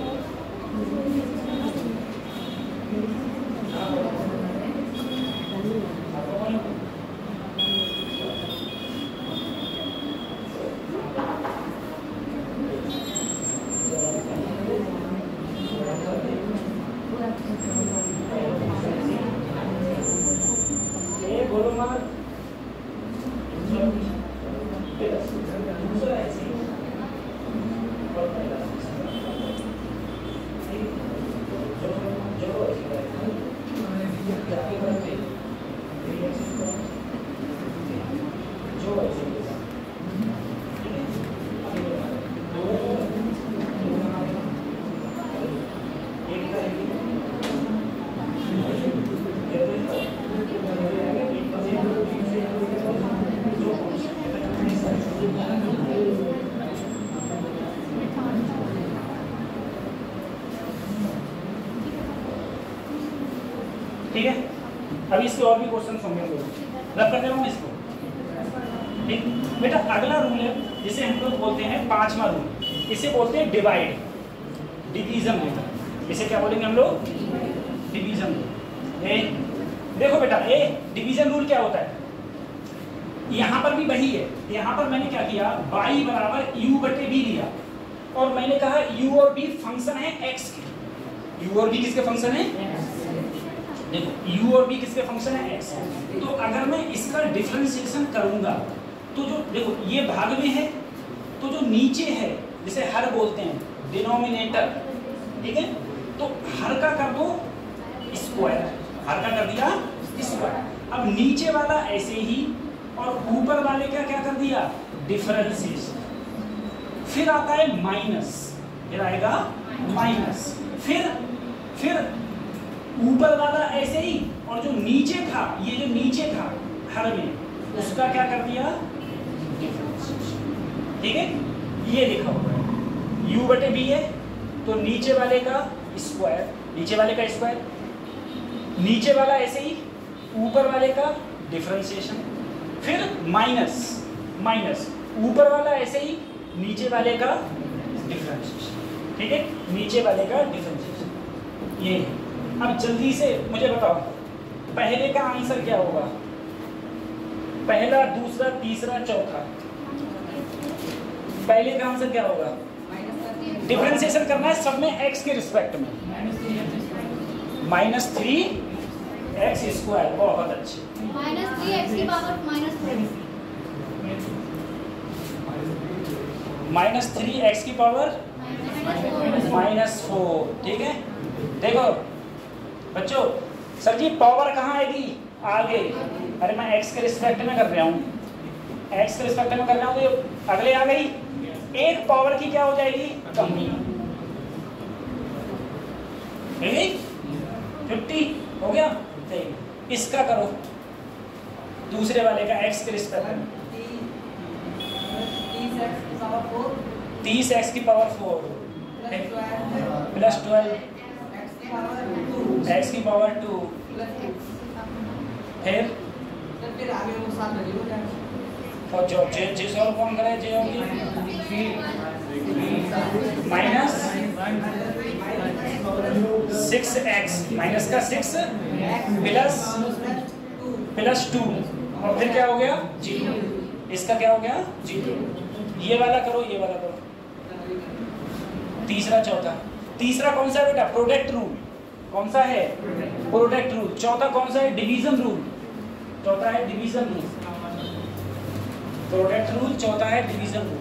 ठीक है। अभी इसके और भी क्वेश्चन होंगे, रब कर दे रहा हूँ इसको, ठीक बेटा। अगला रूल है जिसे हम लोग बोलते हैं 5वां रूल, इसे बोलते हैं डिवाइड, डिवीजन रूल। इसे क्या बोलेंगे हम लोग? Division rule. देखो बेटा ये डिवीजन रूल क्या होता है, यहाँ पर भी वही है। यहाँ पर मैंने क्या किया, y बराबर u/b लिया और मैंने कहा u और b फंक्शन है x के। u और b किसके फंक्शन है? देखो u और b किसके फंक्शन है? x। तो अगर मैं इसका डिफरेंशिएशन करूंगा तो जो देखो ये भाग में है, तो जो नीचे है जिसे हर बोलते हैं, डिनोमिनेटर, ठीक है, तो हर का कर दो स्क्वायर, हर का कर दिया स्क्वायर। अब नीचे वाला ऐसे ही और ऊपर वाले का क्या कर दिया? डिफरेंशिएशन। फिर आता है माइनस, फिर आएगा माइनस, फिर ऊपर वाला ऐसे ही और जो नीचे था, ये जो नीचे था हर में, उसका क्या कर दिया? डिफरेंशिएशन, ठीक है। ये लिखा हुआ है u/b है तो नीचे वाले का स्क्वायर, नीचे वाले का स्क्वायर, नीचे वाला ऐसे ही, ऊपर वाले का डिफरेंशिएशन, फिर माइनस माइनस, ऊपर वाला ऐसे ही, नीचे वाले का डिफरेंशिएशन, ठीक है, नीचे वाले का डिफरेंशिएशन। ये अब जल्दी से मुझे बताओ पहले का आंसर क्या होगा? पहला, दूसरा, तीसरा, चौथा, पहले का आंसर क्या होगा? डिफरेंशिएशन करना है सब में x के रिस्पेक्ट में, -3x²। बहुत अच्छे, -3x की पावर -3x की पावर -4, ठीक है। देखो बच्चों, सर जी पावर कहाँ आएगी? आगे। अरे मैं x के रिस्पेक्ट में कर रहा हूँ, x के रिस्पेक्ट में कर रहा हूँ, तो अगले आ गई। एक पावर की क्या हो जाएगी? कमी। 50 हो गया। इसका करो दूसरे वाले का x के रिस्पेक्ट में, 30x की पावर 4 +12 x की पावर 2, फिर आगे वो साथ लगे हो जाए। और जो जे सॉल्व कौन करे? जे होगी -6x, माइनस का 6 +2 और फिर क्या हो गया? 0। इसका क्या हो गया? 0। ये वाला करो, ये वाला करो, तीसरा, चौथा। तीसरा कौन सा है बेटा? Product rule. कौन सा है? Product rule. चौथा कौन सा है? Division rule. चौथा है डिवीजन रूल। प्रोडक्ट रूल, चौथा है डिवीजन रूल।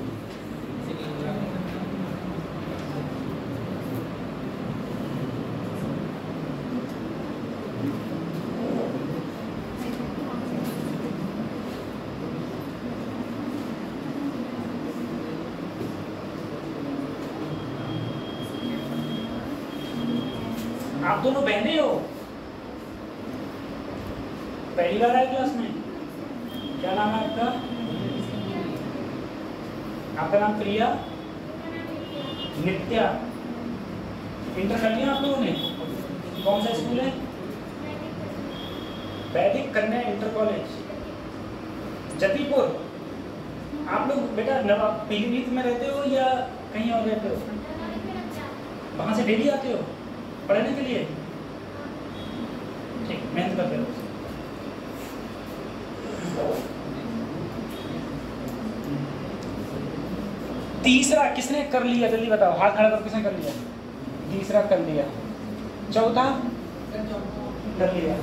आप दोनों बहने हो, पहली बार आए क्लास में? क्या नाम है आपका? आपका नाम प्रिया, नित्या। इंटर कर लिया आप लोगों ने? कौन सा स्कूल है? वैदिक कन्या इंटर कॉलेज जतीपुर। आप लोग बेटा पीलीभीत में रहते हो या कहीं और रहते हो? वहाँ से डेली आते हो पढ़ने के लिए? ठीक, मेहनत करते रहो। तीसरा किसने कर लिया? जल्दी बताओ, हाथ खड़ा करो, किसने कर लिया? तीसरा कर लिया। चौथा कर लिया।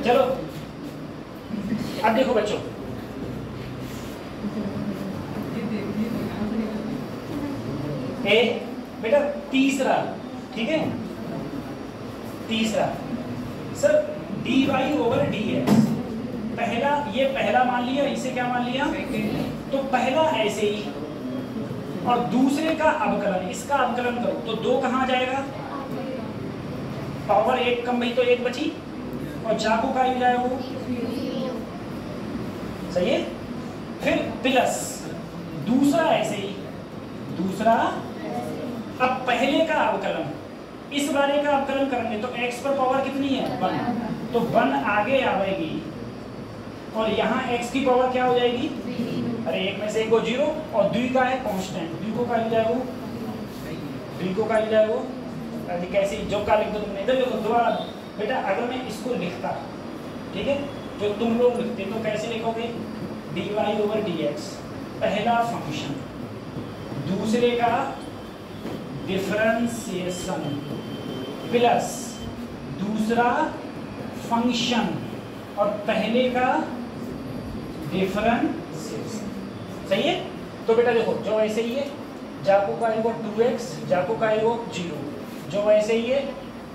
चलो अब देखो बच्चों, बेटा तीसरा, ठीक है, तीसरा सर dy ओवर dx। पहला, ये पहला मान लिया, इसे क्या मान लिया? तो पहला ऐसे ही, और दूसरे का अवकलन, इसका अवकलन करो तो 2 कहाँ जाएगा? पावर 1 कम गई तो 1 बची, और जाको का ही जाए वो, सही है। फिर प्लस दूसरा ऐसे ही, दूसरा, अब पहले का अवकलन, इस वाले का अवकलन करेंगे तो x पर पावर कितनी है? 1, तो 1 आगे आएगी, और यहाँ x की पावर क्या हो जाएगी? अरे एक में से एक को 0, और द्वि का है कांस्टेंट, द्वि को का ही जाए वो, द्वि को का ही जाए वो। अरे कैसे जो का लिख दो तुमने, इधर देखो दोबारा बेटा, अगर मैं इसको लिखता, ठीक है, जो तुम लोग लिखते तो कैसे लिखोगे? dy ओवर dx, पहला फंक्शन, दूसरे का डिफरेंशिएशन, प्लस दूसरा फंक्शन, और पहले का डिफरेंशिएशन, सही है। तो बेटा देखो, जो ऐसे ही है, जाको का आएगा 2x, जाको का आएगा 0, जो ऐसे ही है,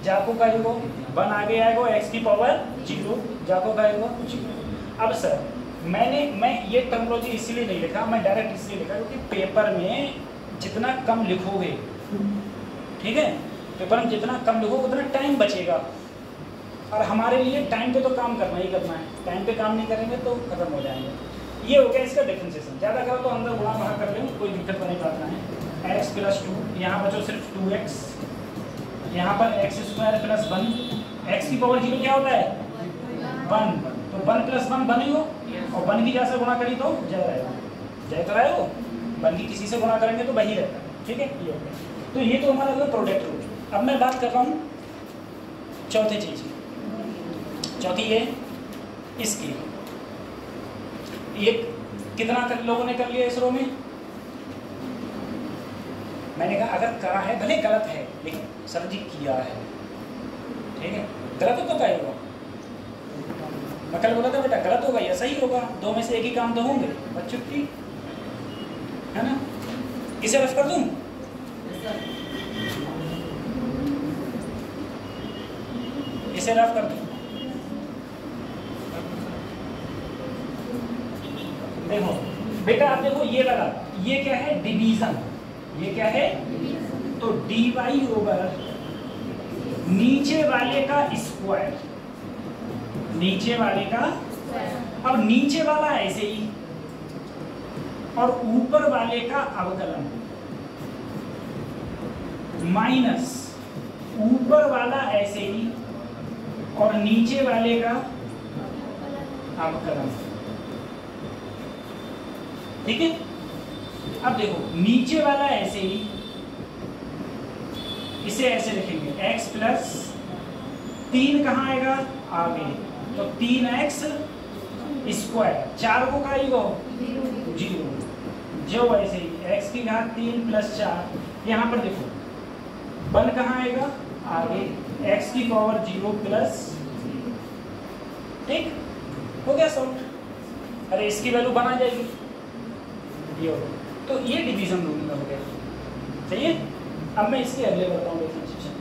जाको का आएगा 1 आगे आएगा, x की पावर 0, जाको का आएगा 0। अब सर मैं ये टर्मिनोलॉजी इसीलिए नहीं लिखा, मैं डायरेक्ट इसलिए लिखा क्योंकि पेपर में जितना कम लिखोगे, ठीक है, पेपर में जितना कम लिखोगे उतना टाइम बचेगा, और हमारे लिए टाइम पे तो काम करना ही करना है, टाइम पे काम नहीं करेंगे तो खत्म हो जाएंगे। ये हो गया इसका डिफरेंशिएशन। ज़्यादा करो तो अंदर गुणा बाहर कर लेंगे, कोई दिक्कत नहीं पाता है। x प्लस 2, यहाँ बचो सिर्फ 2x, यहाँ पर x स्क्वायर प्लस 1, x की पावर 0 क्या होता है? 1, तो 1 प्लस 1 1 ही हो, और 1 की क्या से गुणा करी तो जय रहेगा, जय तो रहे हो, 1 की किसी से गुणा करेंगे तो वही रहता है, ठीक है। ये हो गया, तो ये तो हमारा जो प्रोडक्ट रूल। अब मैं बात कर रहा हूँ चौथी चीज, चौथी ये इसकी, ये कितना लोगों ने कर लिया इस रो में? मैंने कहा अगर करा है भले गलत है लेकिन सर जी किया है, ठीक है। गलत होता है वो, मैं कल बोला था बेटा गलत होगा या सही होगा, दो में से एक ही काम तो होंगे, बस छुट्टी है ना। इसे रफ कर दूं, इसे रफ कर दूं, देखो बेटा आप देखो ये लगा, ये क्या है डिवीजन, ये क्या है तो dy ओवर नीचे वाले का स्क्वायर, नीचे वाले का, अब नीचे वाला ऐसे ही और ऊपर वाले का अवकलन माइनस ऊपर वाला ऐसे ही और नीचे वाले का अवकलन, ठीक है। अब देखो नीचे वाला ऐसे ही, इसे ऐसे लिखेंगे x प्लस 3 कहाँ आएगा आगे, तो 3x स्क्वायर, 4 को का आएगा 0, जो ऐसे ही x की घात 3 प्लस 4, यहाँ पर देखो 1 कहाँ आएगा आगे, x की पावर 0 प्लस, ठीक हो गया सॉल्व। अरे इसकी वैल्यू बना जाएगी ये, तो ये डिवीजन रूल में हो गया, सही है। अब मैं इसके अगले बताऊँ डिफरेंशिएशन,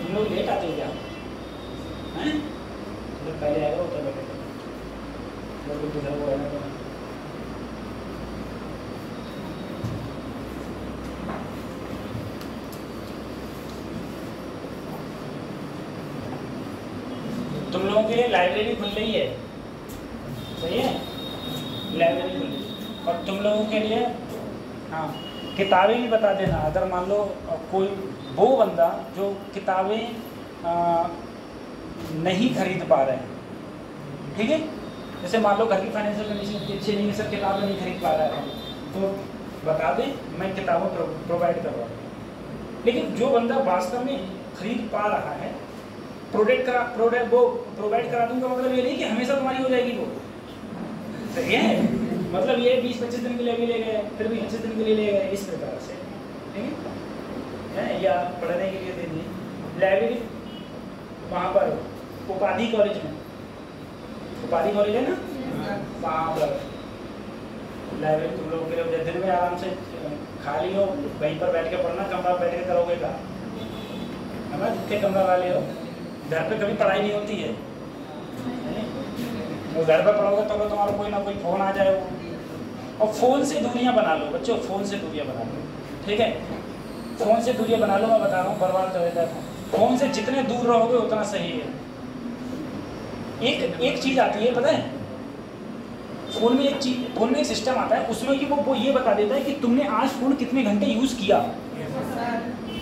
हम लोग लेट आते हो क्या हैं, तो पहले आएगा वो तो बैठेगा वो है ना। तुम लोगों के लिए लाइब्रेरी खुल रही है, सही है, लाइब्रेरी खुल रही है, और तुम लोगों के लिए हाँ किताबें भी बता देना। अगर मान लो कोई वो बंदा जो किताबें नहीं खरीद पा रहे हैं, ठीक है, जैसे मान लो घर की फाइनेंशियल कंडीशन अच्छी नहीं है, सर किताबें नहीं खरीद पा रहा है, तो बता दें मैं किताबें प्रोवाइड करवा दूँ। लेकिन जो बंदा वास्तव में खरीद पा रहा है, प्रोडक्ट वो प्रोवाइड करा दूंगा, मतलब ये नहीं कि हमेशा तुम्हारी हो जाएगी वो, तो ये है मतलब ये 20-25 दिन के लिए भी ले गए, फिर भी 25 दिन के लिए ले गए, इस प्रकार से, ठीक है, या पढ़ने के लिए दे दिए। लाइब्रेरी वहाँ पर उपाधि कॉलेज में, उपाधि कॉलेज है ना, वहाँ पर लाइब्रेरी तुम लोगों के लिए दिन में आराम से खाली हो, वहीं पर बैठ के पढ़ना, कमरा बैठ के करोगे का, है ना, जितने कमरा वाले हो, घर पे कभी पढ़ाई नहीं होती है, तो घर पर पढ़ोगे तो तुम्हारा कोई ना कोई फ़ोन आ जाए, और फ़ोन से दूरियां बना लो बच्चों, फ़ोन से दूरियां बना लो, ठीक है, फ़ोन से दूरियां बना लो, मैं बता रहा हूँ बर्बाद कर देता है। फ़ोन से जितने दूर रहोगे उतना सही है। एक चीज़ आती है पता है, फ़ोन में एक सिस्टम आता है, उसमें कि वो ये बता देता है कि तुमने आज फ़ोन कितने घंटे यूज़ किया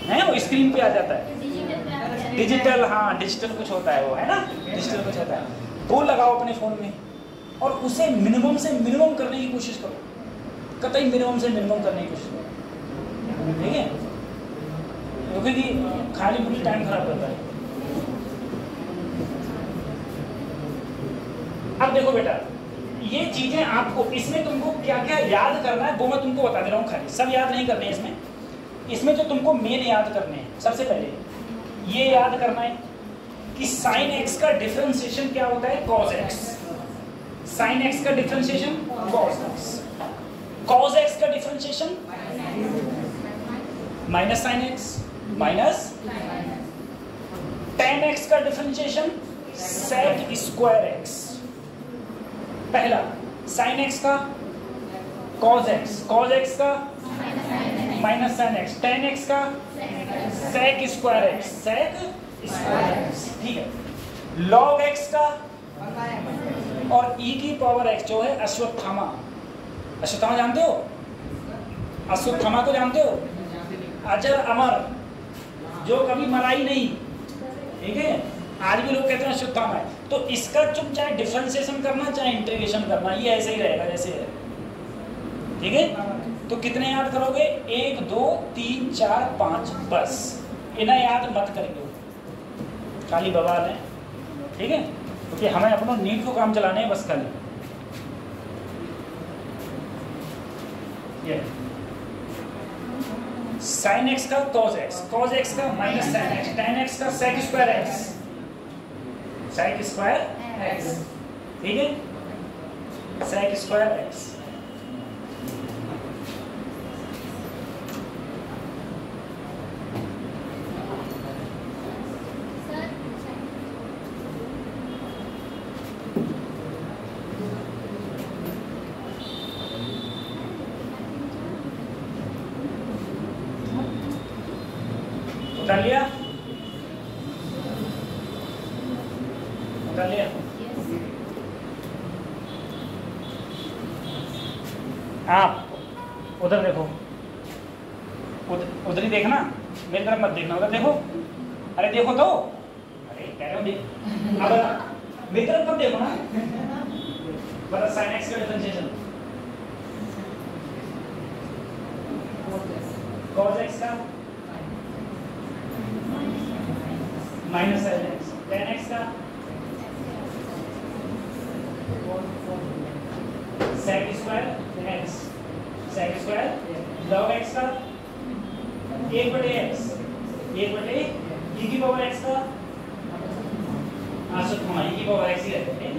है, वो स्क्रीन पे आ जाता है, डिजिटल, हाँ डिजिटल कुछ होता है वो, है ना, डिजिटल कुछ होता है, वो लगाओ अपने फ़ोन में और उसे मिनिमम से मिनिमम करने की कोशिश करो, कतई मिनिमम से मिनिमम करने की कोशिश करो, ठीक है, क्योंकि खाली पूरी टाइम खराब करता है। अब देखो बेटा ये चीज़ें आपको, इसमें तुमको क्या क्या याद करना है वो मैं तुमको बता दे रहा हूँ, खाली सब याद नहीं करने हैं इसमें जो तुमको मेन याद करने हैं, सबसे पहले ये याद करना है कि साइन एक्स का डिफरेंशिएशन क्या होता है, कॉस एक्स, साइन एक्स का differentiation cos x, cos x का differentiation minus sin x minus tan x का डिफरेंशिएशन सेक स्क्वायर एक्स, पहला साइन एक्स का कॉस एक्स का minus sin x, tan x का सेक स्क्वायर एक्स, ठीक है, log x का और ई की पावर एक्स जो है अश्वत्थामा, अश्वत्थामा जानते हो, अश्वत्थामा को जानते हो, अजर अमर, जो कभी मरा ही नहीं, ठीक है, आज भी लोग कहते हैं अश्वत्थामा है। तो इसका तुम चाहे डिफरेंशिएशन करना चाहे इंटीग्रेशन करना, ये ऐसे ही रहेगा जैसे है। ठीक है, तो कितने याद करोगे? 1 2 3 4 5, बस इन्हें याद मत करिए, खाली बवाल है। ठीक है, क्योंकि हमें अपना नीट को काम चलाने हैं बस खाली। ये साइन एक्स का कॉज एक्स, कॉज एक्स का minus sin x, tan x का sec square x, sec square x. ठीक है, सेक स्क्वायर एक्स। उतार लिया, उतार लिया। आप उधर देखो, उधर ही देखना, मेरी तरफ मत देखना, उधर देखो। अरे देखो तो, अरे कह रहे हो देख, अब मेरी तरफ मत देखो ना। बता साइन एक्स का डिफरेंशिएशन, कॉस एक्स का minus sin x, tan x का sec square x, sec square log x का 1/x, 1/e की पावर x का अश्वत्थामा e की पावर x ही रहता है।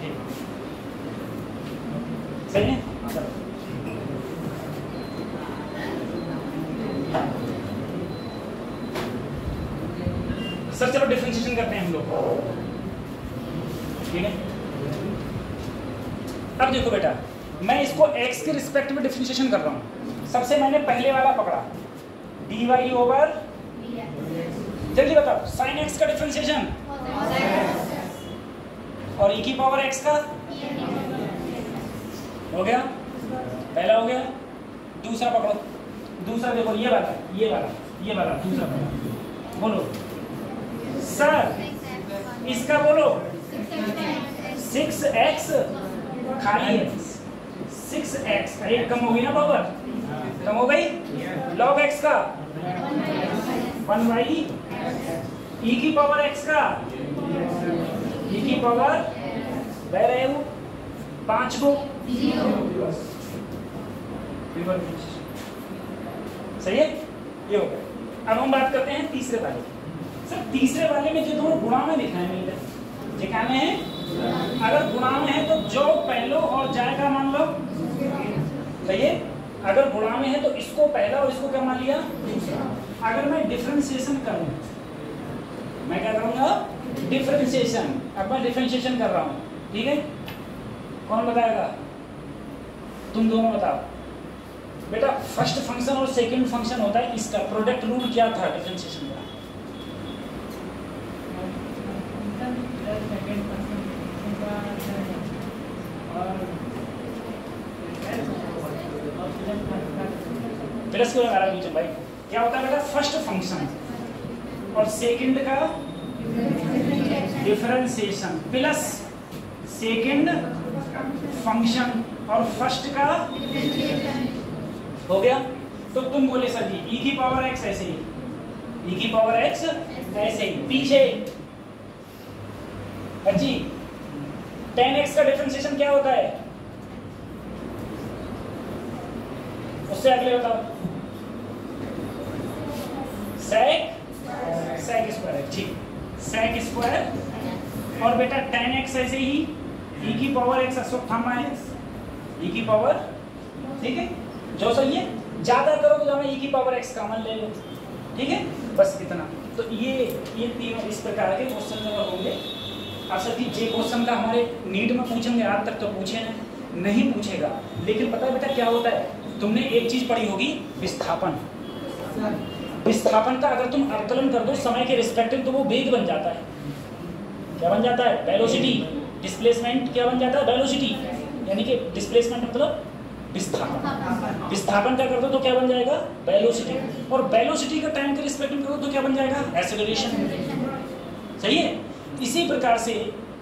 ठीक, सही है। सर चलो डिफरेंशिएशन करते हैं हम लोग। ठीक है, अब देखो बेटा, मैं इसको x के रिस्पेक्ट में डिफरेंशिएशन कर रहा हूँ। सबसे मैंने पहले वाला पकड़ा dy ओवर, जल्दी बताओ, साइन x का डिफरेंशिएशन और e की पावर x का हो गया, पहला हो गया। दूसरा पकड़ो, दूसरा देखो, ये वाला, ये वाला, ये वाला दूसरा पकड़ो। बोलो सर, इसका बोलो 6x खाली है, 6x, अरे कम हो गई ना पावर, कम हो गई। लॉग x का 1/e की पावर x का e की पावर वह रहे हो 5 को, सही है, ये हो गया। अब हम बात करते हैं तीसरे वाले। सर तीसरे वाले में जो दोनों गुणा में लिखा है मेरे जो क्या में है, अगर गुणा में है तो जो पहलो और जाएगा मान लो, सही है। अगर गुणा में है तो इसको पहला और इसको क्या मान लिया दूसरा। अगर मैं डिफरेंशिएशन करूं, मैं क्या करूंगा डिफरेंशिएशन, अब मैं डिफरेंशिएशन कर रहा हूं। ठीक है, कौन बताएगा? तुम दोनों बताओ बेटा। फर्स्ट फंक्शन और सेकंड फंक्शन होता है इसका प्रोडक्ट रूल क्या था डिफरेंशिएशन का? प्लस क्यों लगा रहा है बीच में भाई? क्या होता है बेटा? फर्स्ट फंक्शन और सेकंड का डिफरेंशिएशन प्लस सेकंड फंक्शन और फर्स्ट का हो गया। तो तुम बोले सर जी e की पावर x ऐसे ही, e की पावर x ऐसे ही पीछे जी। tan x का डिफरेंशिएशन क्या होता है? उससे अगले बताओ, sec स्क्वायर, ठीक, sec स्क्वायर। और बेटा tan x ऐसे ही e की पावर x अश्वत्थामा है, e की पावर, ठीक है, जो सही है। ज्यादा करो तो जाना e की पावर x कॉमन ले लो, ठीक है, बस इतना। तो ये तीनों इस प्रकार के क्वेश्चन अगर होंगे। अब सर जी जे क्वेश्चन का हमारे नीट में पूछेंगे, आज तक तो पूछे नहीं पूछेगा, लेकिन पता है बेटा क्या होता है? तुमने एक चीज पढ़ी होगी विस्थापन। विस्थापन का अगर तुम अवकलन कर दो समय के रिस्पेक्टिव तो वो वेग बन जाता है। क्या बन जाता है? वेलोसिटी। डिस्प्लेसमेंट क्या बन जाता है? वेलोसिटी। यानी कि डिस्प्लेसमेंट मतलब विस्थापन। विस्थापन का कर दो तो क्या बन जाएगा? वेलोसिटी। और वेलोसिटी का टाइम के रिस्पेक्टिव करो तो क्या बन जाएगा? एक्सेलरेशन। सही है। इसी प्रकार से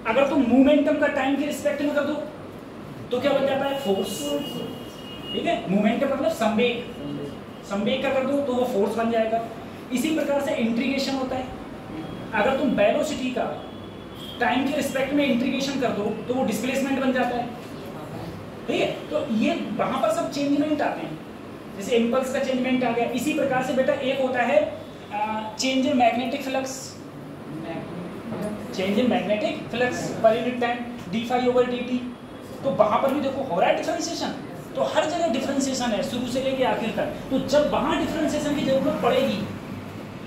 अगर तुम मोमेंटम का टाइम के रिस्पेक्ट में कर दो तो क्या बन जाता है, फोर्स। ठीक है, मोमेंटम मतलब संवेग, संवेग का कर दो तो वो फोर्स बन जाएगा। इसी प्रकार से इंटीग्रेशन होता है, अगर तुम वेलोसिटी का टाइम के रिस्पेक्ट में इंटीग्रेशन कर दो तो वो डिस्प्लेसमेंट बन जाता है। ठीक है, तो ये वहां पर सब चेंजमेंट आते हैं, जैसे इम्पल्स का चेंजमेंट आ गया। इसी प्रकार से बेटा एक होता है change in magnetic flux, change in magnetic flux per unit time d∅/dt। तो वहां पर भी देखो हो रहा है डिफरेंशिएशन, तो हर जगह डिफरेंशिएशन है शुरू से लेके आखिर तक। तो जब वहां डिफरेंशिएशन की जरूरत पड़ेगी,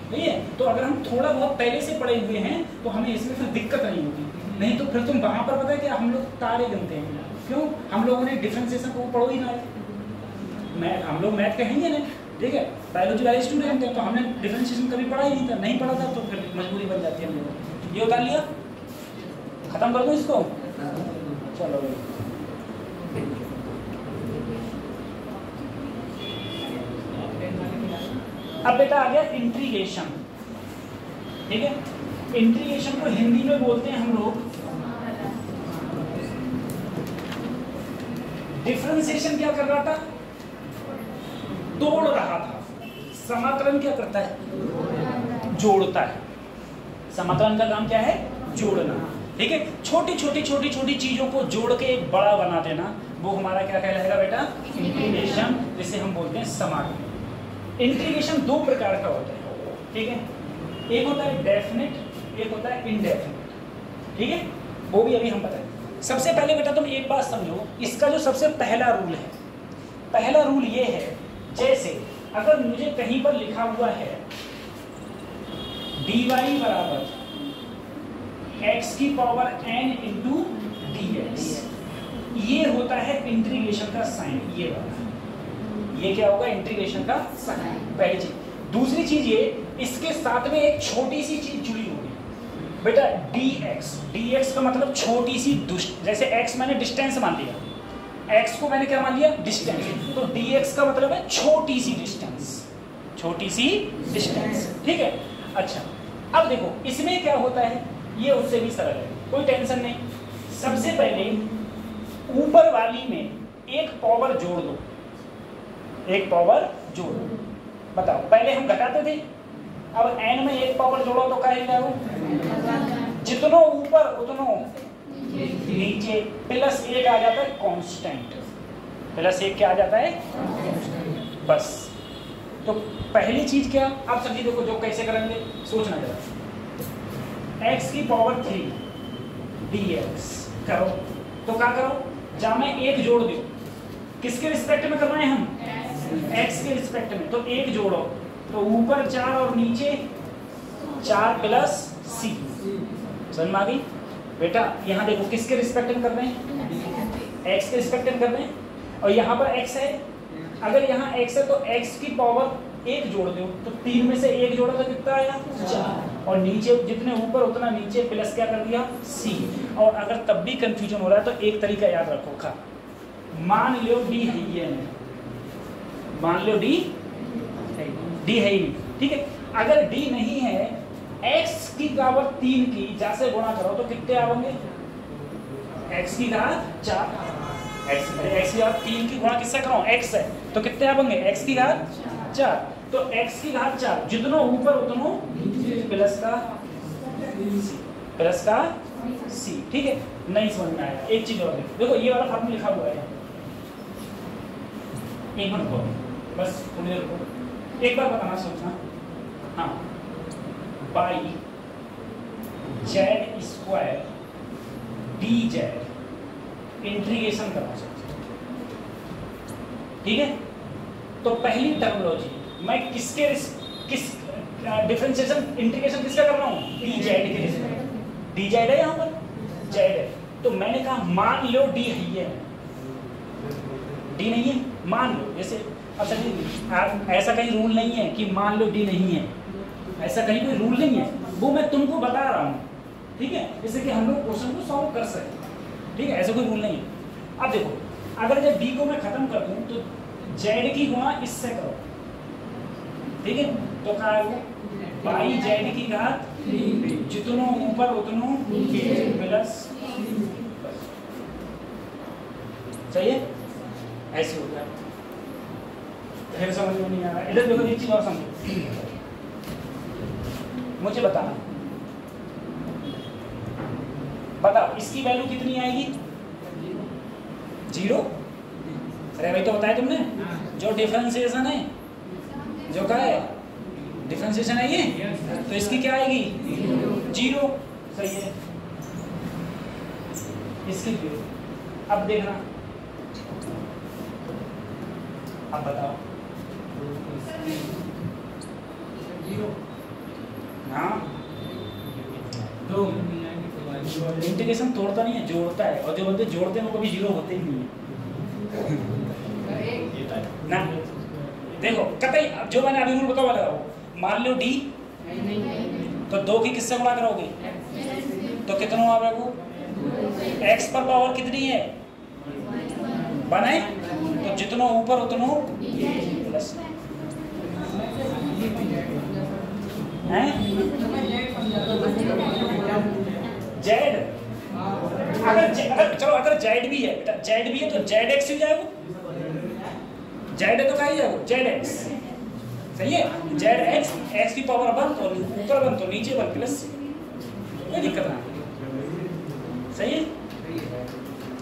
ठीक है, तो अगर हम थोड़ा बहुत पहले से पढ़े हुए हैं तो हमें इसमें फिर दिक्कत नहीं होगी। नहीं तो फिर तुम वहां पर पता है कि हम लोग तारे गिनते हैं, क्यों, हम लोगों ने डिफरेंशिएशन को पढ़ो ही ना है। हम लोग मैथ कहेंगे ना, ठीक है, बायोलॉजी वाले स्टूडेंट हैं तो हमने डिफरेंशिएशन कभी पढ़ा ही नहीं था, नहीं पढ़ा था तो फिर मजबूरी बन जाती है हम लोग। ये उतार लिया, खत्म कर दो इसको, चलो। अब बेटा आ गया इंटीग्रेशन। ठीक है, इंटीग्रेशन को हिंदी में बोलते हैं हम लोग डिफरेंशिएशन। क्या कर रहा था, तोड़ रहा था। समाकलन क्या करता है, जोड़ता है। समाकलन का काम क्या है, जोड़ना। ठीक है, छोटी छोटी चीजों को जोड़ के एक बड़ा बना देना, वो हमारा क्या कहलाएगा बेटा, इंटीग्रेशन, जिसे हम बोलते हैं समाकलन। इंटीग्रेशन दो प्रकार का होता है, ठीक है, एक होता है डेफिनेट, एक होता है इनडेफिनेट। ठीक है, वो भी अभी हम बताएं। सबसे पहले बेटा तुम एक बात समझो, इसका जो सबसे पहला रूल है, पहला रूल ये है, जैसे अगर मुझे कहीं पर लिखा हुआ है dy बराबर x की पावर n इंटू dx, ये होता है इंटीग्रेशन का साइन, ये वाला, ये क्या होगा, इंटीग्रेशन का साइन, पहली चीज। दूसरी चीज ये, इसके साथ में एक छोटी सी चीज जुड़ी होगी बेटा, dx का मतलब छोटी सी, जैसे x मैंने डिस्टेंस मान लिया, x को मैंने क्या मान लिया, डिस्टेंस, तो dx का मतलब है छोटी सी डिस्टेंस, छोटी सी डिस्टेंस। ठीक है, अच्छा अब देखो इसमें क्या होता है, ये उससे भी सरल है, कोई टेंशन नहीं। सबसे पहले ऊपर वाली में एक पावर जोड़ दो, एक पावर जोड़ दो। बताओ, पहले हम घटाते थे, अब n में एक पावर जोड़ो तो क्या हो, जितनो ऊपर उतनो नीचे, प्लस एक आ जाता है कांस्टेंट, प्लस एक क्या आ जाता है, बस। तो पहली चीज क्या, आप सभी देखो जो कैसे करेंगे, सोचना जरा। x की पावर 3 dx करो तो क्या करो, जहां में एक जोड़ दो, किसके रिस्पेक्ट में करना है हम, x के रिस्पेक्ट में, तो एक जोड़ो तो ऊपर 4 और नीचे 4 प्लस c, समझ में आ गई बेटा। यहाँ देखो किसके रिस्पेक्ट में कर रहे हैं, x के रिस्पेक्ट में कर रहे हैं, और यहाँ पर x है, अगर यहाँ x है तो x की पावर एक जोड़ दो, तो 3 में से एक जोड़ा तो कितना आया, 4, और नीचे जितने ऊपर उतना नीचे प्लस क्या कर दिया, c। और अगर तब भी कंफ्यूजन हो रहा है तो एक तरीका याद रखो, खा मान लो d है, ये मान लो d है ही नहीं, ठीक है। अगर d नहीं है, x की पावर 3 की जैसे गुणा करो तो कितने आवेंगे, x की घात 4, x की घात 3 की गुणा किससे करो, x है, तो कितने आवेंगे, x की घात 4, तो x की घात 4, जितनो ऊपर उतनो प्लस का c। ठीक है, नहीं समझ में आया, एक चीज और देखो, ये वाला फॉर्मूला लिखा हुआ है, एक मिनट को बस थोड़ी देर रुको, एक बार बताना सोचना, हाँ, by Z square D Z integration करना सोचना, ठीक है। तो पहली टर्मिनोलॉजी, मैं किस डिफरेंशिएशन इंटीग्रेशन किसका कर रहा हूँ, डी जेड के रिस्पेक्ट, डी जेड है यहाँ पर, जेड है, तो मैंने कहा मान लो डी है, ये डी नहीं है, मान लो, जैसे अब चलिए ऐसा कहीं रूल नहीं है कि मान लो डी नहीं है, ऐसा कहीं कोई रूल नहीं है, वो मैं तुमको बता रहा हूँ, ठीक है, जैसे कि हम लोग क्वेश्चन को सॉल्व कर सकें, ठीक है, ऐसा कोई रूल नहीं है। अब देखो, अगर जब डी को मैं खत्म कर दूँ तो जेड की गुणा इससे करो, ठीक है, तो क्या आएगा बाई जेड की घात जितनों ऊपर उतनों प्लस, सही है? ऐसे हो गया। फिर समझ में नहीं आ रहा। इधर देखो एक चीज और समझो, मुझे बताना, बताओ इसकी वैल्यू कितनी आएगी? 0। अरे भाई तो बताया तुमने, जो डिफरेंशिएशन है, जो क्या है डिफरेंशिएशन है ये, तो इसकी क्या आएगी? 0। सही है, इसकी 0। अब देखना, अब बताओ। हाँ, इंटीग्रेशन तोड़ता नहीं है, जोड़ता है, और जो बंदे जोड़ते हैं वो कभी 0 होते ही नहीं है ना। देखो कतई जो मैंने अभी रूल बताया लगाओ, मान लो d, तो 2 की किससे गुणा करोगे? तो कितना आवे वो? x पर पावर कितनी है? 1 है, तो जितना ऊपर उतना प्लस है। जेड अगर चलो अगर जेड भी है बेटा, जेड भी है तो जेड एक्स ही जाएगा, जेड है तो क्या ही जाएगा? Z x. सही है, जेड एक्स, एक्स की पावर 1 तो ऊपर 1 तो नीचे 1 प्लस, कोई दिक्कत ना। सही है।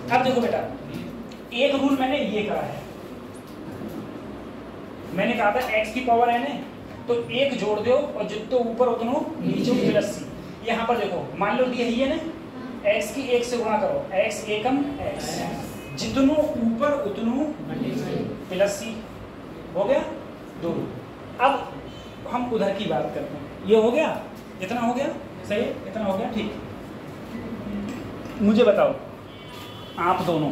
अब देखो बेटा, एक रूल मैंने ये कहा है, मैंने कहा था x की पावर n है तो 1 जोड़ दो और जितने ऊपर उतनो नीचे प्लस c। यहाँ पर देखो मान लो डी है ना, x की 1 से गुणा करो, x एकम x, जितनो ऊपर उतनो प्लस c, हो गया 2। अब हम उधर की बात करते हैं, ये हो गया, इतना हो गया, सही है, इतना हो गया, ठीक। मुझे बताओ आप दोनों,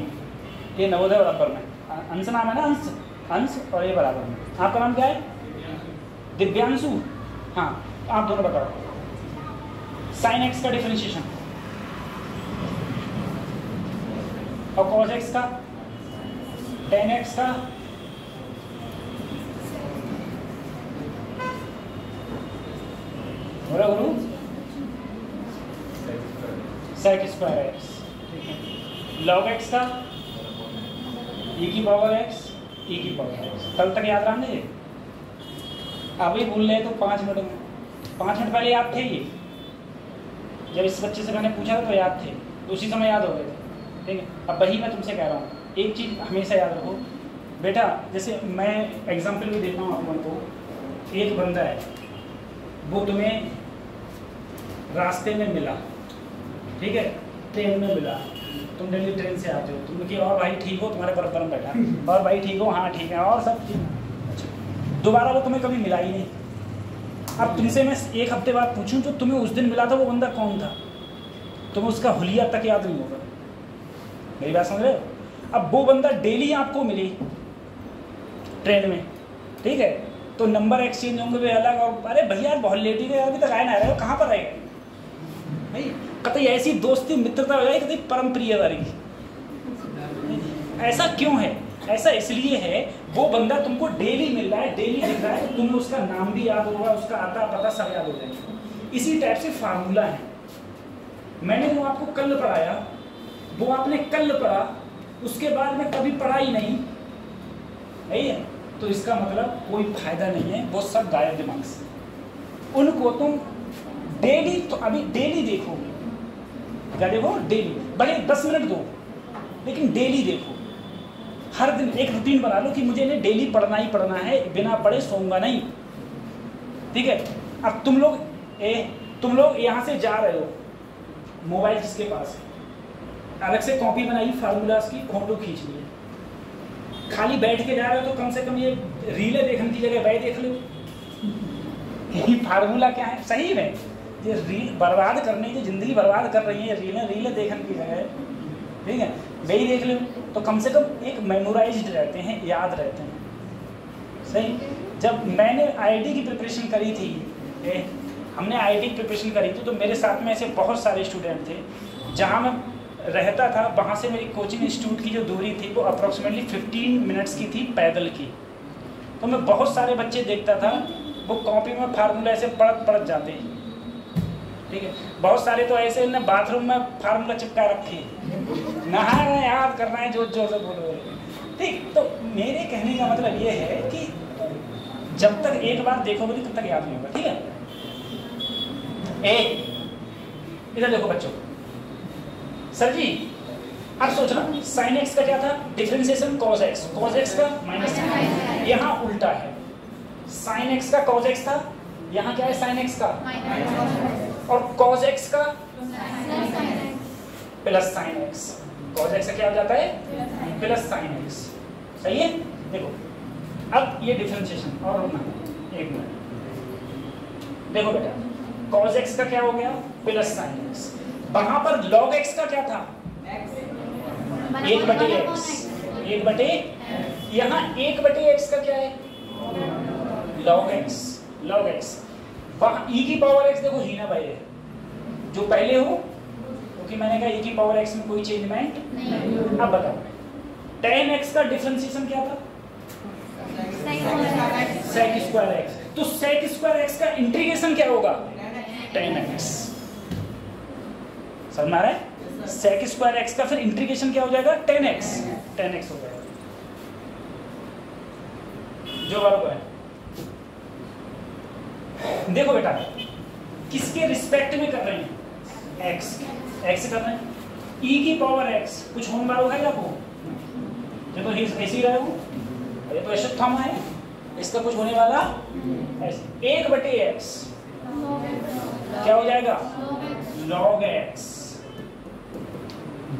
ये नवोदय बराबर में, अंश नाम है ना, अंश, अंश, और ये बराबर में, आपका नाम क्या है? दिव्यांशु। हाँ, आप दोनों बताओ साइन एक्स का डिफरेंशिएशन और कॉस एक्स का, टेन एक्स का, बोला गुरु, सेक स्क्वायर एक्स, ठीक है, लॉग एक्स का, e की पावर x, e की पावर x। कल तक याद रहा ये, अभी भूल रहे तो 5 मिनट में, 5 मिनट पहले याद थे ये, जब इस बच्चे से मैंने पूछा था तो याद थे, तो उसी समय याद हो गए थे, ठीक है। अब वही मैं तुमसे कह रहा हूँ, एक चीज़ हमेशा याद रखो बेटा, जैसे मैं एग्जाम्पल भी देता हूँ आप लोगों को। एक बंदा है, वो तुम्हें रास्ते में मिला, ठीक है, ट्रेन में मिला, तुम दिल्ली ट्रेन से आते हो, तुमने कि और भाई ठीक हो, तुम्हारे बराबर में बैठा, और भाई ठीक हो, हाँ ठीक है, और सब ठीक। अच्छा, दोबारा वो तुम्हें कभी मिला ही नहीं। अब तुमसे मैं 1 हफ्ते बाद पूछूं जो तुम्हें उस दिन मिला था वो बंदा कौन था, तुम्हें उसका हुलिया तक याद नहीं होगा। मेरी बात समझ रहे हो? अब वो बंदा डेली आपको मिले ट्रेन में, ठीक है, तो नंबर एक्सचेंज होंगे वे अलग, और अरे भैया बहुत लेट ही गए, अभी तक आए ना रहे हो, कहाँ पर रहेगा भाई, कतई ऐसी दोस्ती मित्रता हो जाए कतई परम प्रिय वाली। ऐसा क्यों है? ऐसा इसलिए है, वो बंदा तुमको डेली मिल रहा है, डेली दिख रहा है, तुम्हें उसका नाम भी याद होगा, उसका आता पता सब याद हो जाएगा। इसी टाइप से फार्मूला है। मैंने जो आपको कल पढ़ाया वो आपने कल पढ़ा, उसके बाद में कभी पढ़ा ही नहीं है, तो इसका मतलब कोई फायदा नहीं है, वो सब गायब दिमाग से। उनको तुम डेली, तो अभी डेली देखो, क्या देखो डेली, भले 10 मिनट दो लेकिन डेली देखो, हर दिन एक रूटीन बना लो कि मुझे इन्हें डेली पढ़ना ही पढ़ना है, बिना पढ़े सोऊंगा नहीं, ठीक है। अब तुम लोग यहाँ से जा रहे हो, मोबाइल जिसके पास है, अलग से कॉपी बनाई फार्मूलाज की, फोटो खींच ली, खाली बैठ के जा रहे हो तो कम से कम ये रीलें देखने की जगह वही देख लो फार्मूला क्या है। सही में ये रील बर्बाद करने की, जिंदगी बर्बाद कर रही है रीलें देखने की जगह, ठीक है, वही देख लो तो कम से कम एक मेमोराइज्ड रहते हैं, याद रहते हैं। सही, जब मैंने आईआईटी की प्रिपरेशन करी थी, हमने आईआईटी की प्रिपरेशन करी थी, तो मेरे साथ में ऐसे बहुत सारे स्टूडेंट थे। जहाँ मैं रहता था वहाँ से मेरी कोचिंग इंस्टीट्यूट की जो दूरी थी वो अप्रॉक्सीमेटली 15 मिनट्स की थी पैदल की। तो मैं बहुत सारे बच्चे देखता था वो कॉपी में फार्मूला ऐसे पढ़त जाते हैं, ठीक है। बहुत सारे तो ऐसे ना बाथरूम में फार्मूला चिपका रखे हैं, नहाना है याद करना है जो जो बोलो, ठीक। तो मेरे कहने का मतलब ये है कि जब तक एक बार देखोगे तब तक याद नहीं होगा, ठीक है। इधर देखो बच्चों, सर जी अब सोचना sin x का क्या था, differentiation cos x, cos x का माइनस, यहाँ उल्टा है, sin x का cos x था, यहाँ क्या है sin x का, और cos x का plus sin x, cos x का क्या हो जाता है प्लस sin x, सही है। देखो अब ये डिफरेंशिएशन, और एक मिनट देखो बेटा, cos x का क्या हो गया प्लस sin x, वहां पर log x का क्या था 1/x, 1/, यहाँ 1/x का क्या है log x, log x, वहाँ e की पावर x देखो ही ना भाई है, जो पहले हो क्योंकि मैंने कहा e की पावर x में कोई चेंजमेंट नहीं। अब बताओ tan x का डिफरेंशिएशन क्या था sec स्क्वायर x, तो sec स्क्वायर x का इंटीग्रेशन क्या होगा tan x, समझ में आ रहा है। sec स्क्वायर x का फिर इंटीग्रेशन क्या हो जाएगा tan x, tan x हो जाएगा जो बराबर है। देखो बेटा किसके रिस्पेक्ट में कर रहे हैं, x, x कर रहे हैं, e की पावर x कुछ होने वाला होगा या वो, ये तो ऐसे ही रहा है वो, ये तो अशुद्ध थॉर्म है, इसका कुछ होने वाला ऐसे 1/x क्या हो जाएगा log x,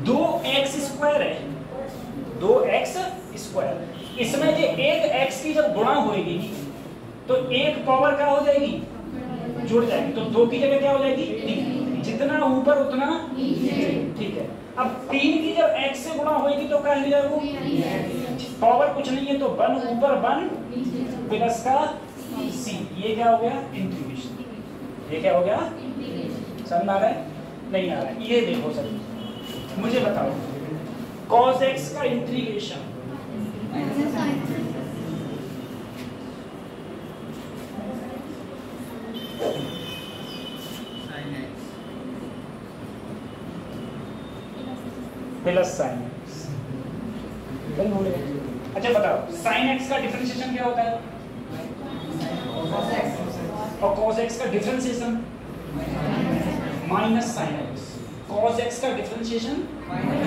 2x स्क्वायर है, 2x स्क्वायर, इसमें ये एक x की जब गुणा होगी तो एक पावर क्या हो जाएगी जुड़ जाएगी, तो 2 की जगह क्या हो जाएगी 3, जितना ऊपर उतना, ठीक है। अब 3 की जब x से गुणा होगी तो क्या हो जाएगा, पावर कुछ नहीं है तो 1 ऊपर 1 प्लस का c, ये क्या हो गया इंटीग्रेशन, ये क्या हो गया, समझ आ रहा है नहीं आ रहा है। ये देखो सर मुझे बताओ cos x का इंटीग्रेशन प्लस sin x, अच्छा बताओ sin x का डिफरेंशिएशन क्या होता है, और cos x का differentiation minus sin x, cos x का डिफरेंशिएशन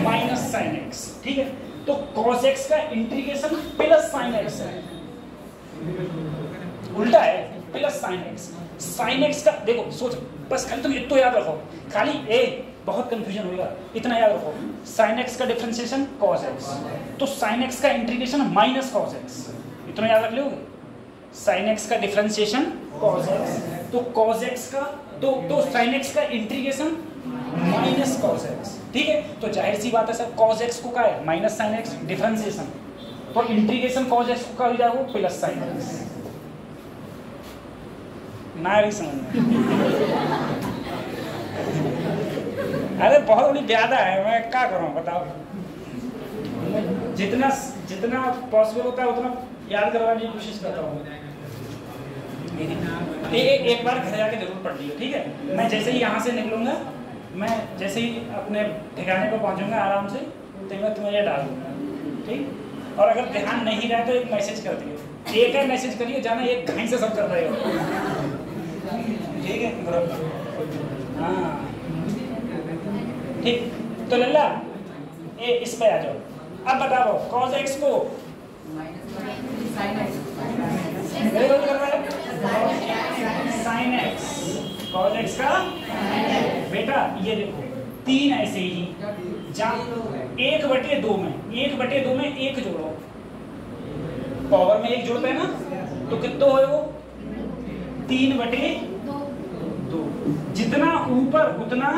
माइनस sin x, ठीक है। तो cos x का इंटीग्रेशन प्लस sin x है, उल्टा है plus sin x, sin x का देखो सोच, बस खाली तुम इतना याद रखो, खाली बहुत कंफ्यूजन होगा, इतना याद रखो sin x का डिफरेंशिएशन cos x, तो sin x का इंटीग्रेशन माइनस cos x, इतना याद रख लोगे, sin x का डिफरेंशिएशन cos x, तो cos x का तो sin x का इंटीग्रेशन माइनस cos x, ठीक है। तो जाहिर सी बात है सर cos x को क्या है माइनस sin x डिफरेंशिएशन, तो इंटीग्रेशन cos x को क्या हो जाएगा प्लस sin x, ना रही समझ अरे बहुत बड़ी ज्यादा है, मैं क्या करूं बताओ, जितना जितना पॉसिबल होता है उतना याद करवाने की कोशिश करता हूँ। एक बार घर जाके जरूर पढ़ लियो, ठीक है। मैं जैसे ही यहाँ से निकलूंगा, मैं जैसे ही अपने ठिकाने पर पहुँचूंगा आराम से, तो मैं तुम्हें ये डाल दूंगा, ठीक। और अगर ध्यान नहीं रहा तो एक मैसेज कर दियो, एक है मैसेज करिए, जाना एक घाई से सब कर रहे हो, ठीक है। हाँ ठीक, तो लल्ला इस पे आ जाओ, अब बताओ cos x को sin x, cos x का बेटा ये देखो 3 ऐसे ही, जहाँ 1/2 में 1 जोड़ो, पावर में 1 जोड़ते हैं ना, तो कितना हो वो 3/2, जितना ऊपर उतना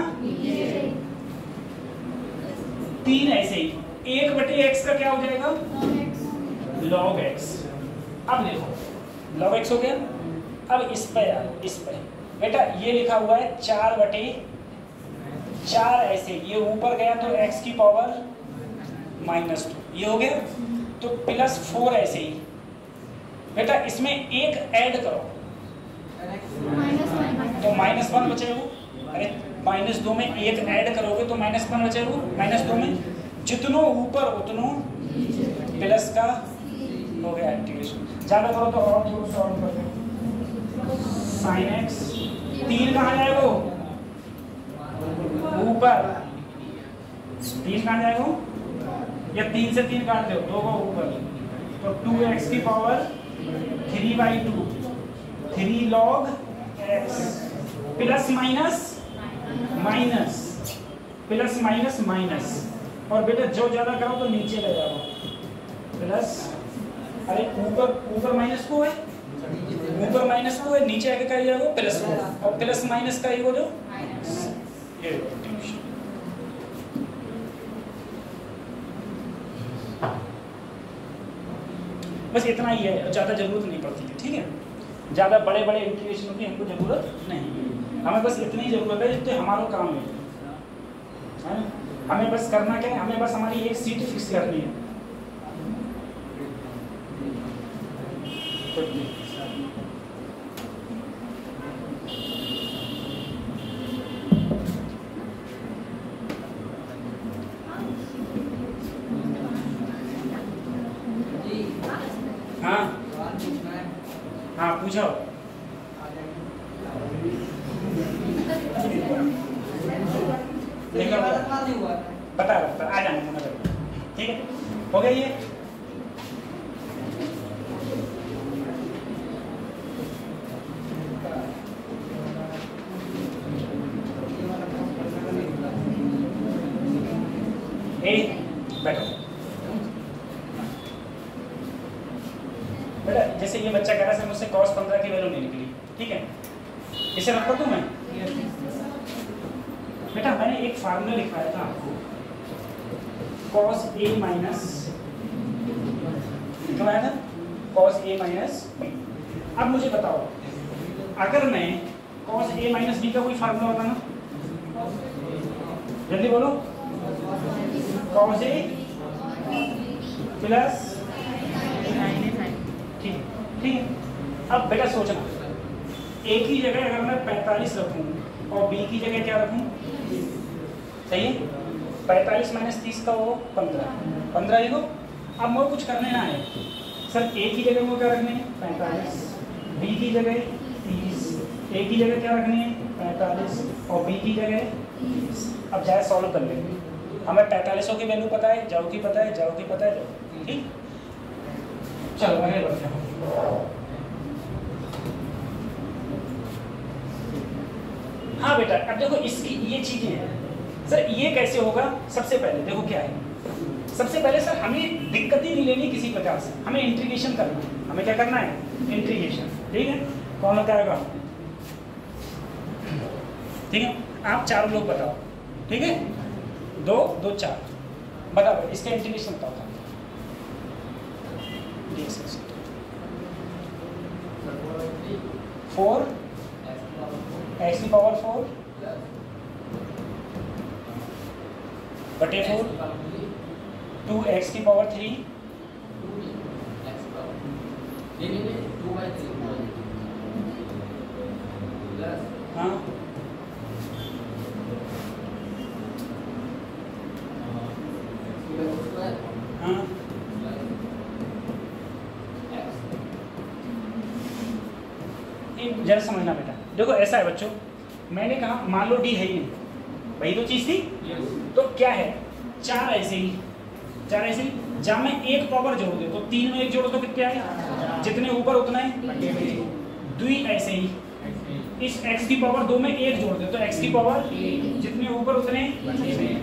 3 ऐसे ही, 1/x का क्या हो जाएगा log x। अब देखो log x हो गया, अब इस पे बेटा ये लिखा हुआ है 4/4 ऐसे, ये ऊपर गया तो x की पावर -2, ये हो गया, तो +4 ऐसे ही बेटा, इसमें एक ऐड करो, तो -1 बचेगा। अरे -2 में 1 ऐड करोगे तो -1 बचेगा। -2 में जितनो ऊपर उतनो प्लस का हो गया इंटीग्रेशन। ज़्यादा करो तो और थोड़ा सा और कर दो। sin x 3 कहाँ जाएगा? ऊपर 3 कहाँ जाएगा? या 3 से 3 काट दो, 2 को ऊपर, तो 2x की power 3/2 3 log x plus minus minus plus minus minus. और बेटा जो ज्यादा करो तो नीचे ले जाओ प्लस। अरे ऊपर माइनस को है, ऊपर माइनस को है, नीचे आके क्या जाएगा प्लस को, और प्लस माइनस का हो जो ये बस इतना ही है, ज़्यादा ज़रूरत नहीं पड़ती है। ठीक है, ज़्यादा बड़े बड़े इंटीग्रेशनों की हमको ज़रूरत नहीं है, हमें बस इतनी ज़रूरत है जितने हमारा काम है। हमें बस करना क्या है, हमें बस हमारी एक सीट फिक्स करनी है। हाँ हाँ पूछो। पता है आ जाने मना करो। ठीक है, हो गया ये। बैठो बेटा, जैसे ये बच्चा कह रहा है मुझसे cos 15 की वैल्यू नहीं निकली। ठीक है, इसे रख दूं मैं। बेटा मैंने एक फार्मूला लिखवाया था आपको, cos a माइनस लिखवाया था, cos a माइनस b। अब मुझे बताओ, अगर मैं cos a माइनस b का कोई फार्मूला बताना, जल्दी बोलो। cos a प्लस, ठीक है। अब बेटा सोचना, a की जगह अगर मैं 45 रखूं और b की जगह क्या रखूं, सही है? 45 माइनस 30 का वो 15 ही को। अब मुझे कुछ करने ना है सर, a की जगह वो क्या रखने हैं 45, b की जगह 30, a की जगह क्या रखनी है 45 और b की जगह 30। अब जाए सॉल्व कर लेंगे। हमें 45 की वैल्यू पता है, जाओ की पता है, जाओ की पता है, जाओ। ठीक, चलो आगे बढ़ते हैं। हाँ बेटा, अब देखो इसकी ये चीजें हैं सर, ये कैसे होगा? सबसे पहले देखो क्या है, सबसे पहले सर हमें दिक्कत ही नहीं लेनी किसी प्रकार से, हमें इंटीग्रेशन करना है। हमें क्या करना है? इंटीग्रेशन। ठीक है, कौन बताएगा? ठीक है, आप चारों लोग बताओ। ठीक है, 2 2 4 बताओ, इसका इंटीग्रेशन बताओ। 4 x की पावर 4 बटे 4 2x की पावर 3 हाँ हाँ जरा समझना बेटा, देखो ऐसा है बच्चों, मैंने कहा मान लो डी है ही नहीं, वही तो चीज थी। तो क्या है, 4 ऐसे ही जब मैं एक पावर जोड़ दे तो 3 में 1 जोड़ो तो कितने आए, जितने ऊपर उतना है। 2 ऐसे ही, इस x की पावर 2 में 1 जोड़ दे तो x की पावर जितने ऊपर उतने।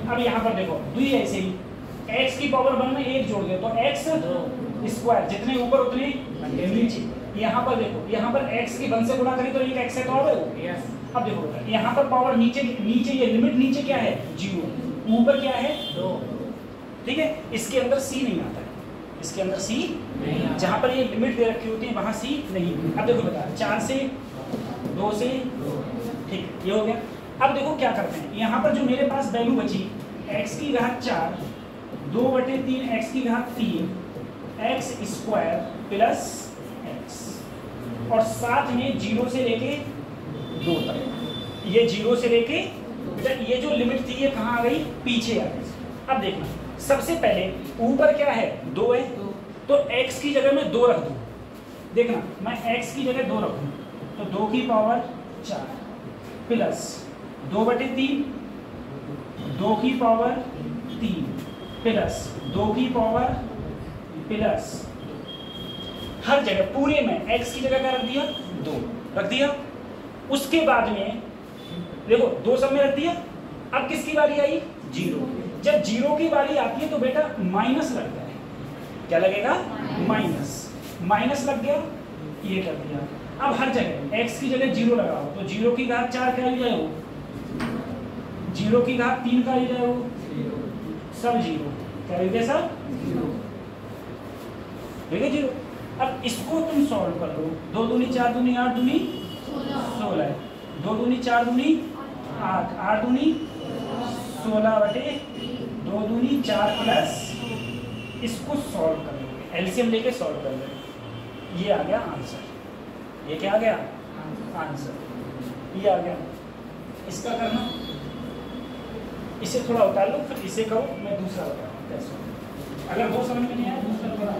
अब यहाँ पर देखो 2 ऐसे ही, x की पावर 1 में 1 जोड़ दे तो x स्क्वायर जितने ऊपर उतने नीचे। यहाँ पर देखो, यहाँ पर x की 1 से गुणा करें तो एक x है तो अब अब देखो यहाँ पर पावर नीचे ये लिमिट नीचे क्या है 0, ऊपर क्या है 2। ठीक है, इसके अंदर c नहीं आता है, इसके अंदर c जहाँ पर ये लिमिट दे रखी होती है वहाँ c नहीं। अब देखो बता 4 से 2 से, ठीक ये हो गया। अब देखो क्या करते हैं, यहाँ पर जो मेरे पास वैल्यू बची x की घात 4 2/3 x की घात 3 x स्क्वायर प्लस x, और साथ में 0 से लेके 2 तक। ये 0 से लेके ये जो लिमिट थी ये कहाँ आ गई, पीछे आ गई। अब देखना, सबसे पहले ऊपर क्या है, 2 है, तो x की जगह मैं 2 रख दूँ। देखना, मैं x की जगह 2 रखूँ तो 2 की पावर 4 प्लस 2/3, 2 की पावर 3 प्लस 2 की पावर प्लस हर जगह पूरे में x की जगह क्या रख दिया, 2 रख दिया। उसके बाद में देखो 2 सब में रख दिया। अब किसकी बारी आई, 0। जब 0 की बारी आती है तो बेटा माइनस लगता है। क्या लगेगा, माइनस लग गया, ये कर दिया। अब हर जगह x की जगह 0 लगाओ तो 0 की घात 4 क्या हो जाए, वो 0 की घात 3 का हो जाए, वो सब 0 क्या हो गया, सब 0। अब इसको तुम सॉल्व कर लो। 2 दूनी 4 दूनी 8 दूनी 16, 2 दूनी 4 दूनी 8, 8 दूनी 16/2 दूनी 4 प्लस इसको सॉल्व कर लोगे, एलसीएम लेके सॉल्व कर लोगे, ये आ गया आंसर। ये क्या आ गया, आंसर, ये आ गया। इसका करना, इसे थोड़ा उतार लो, फिर इसे करो, मैं दूसरा बता रहा हूँ कैसे। अगर वो समझ में नहीं आया दूसरा बता।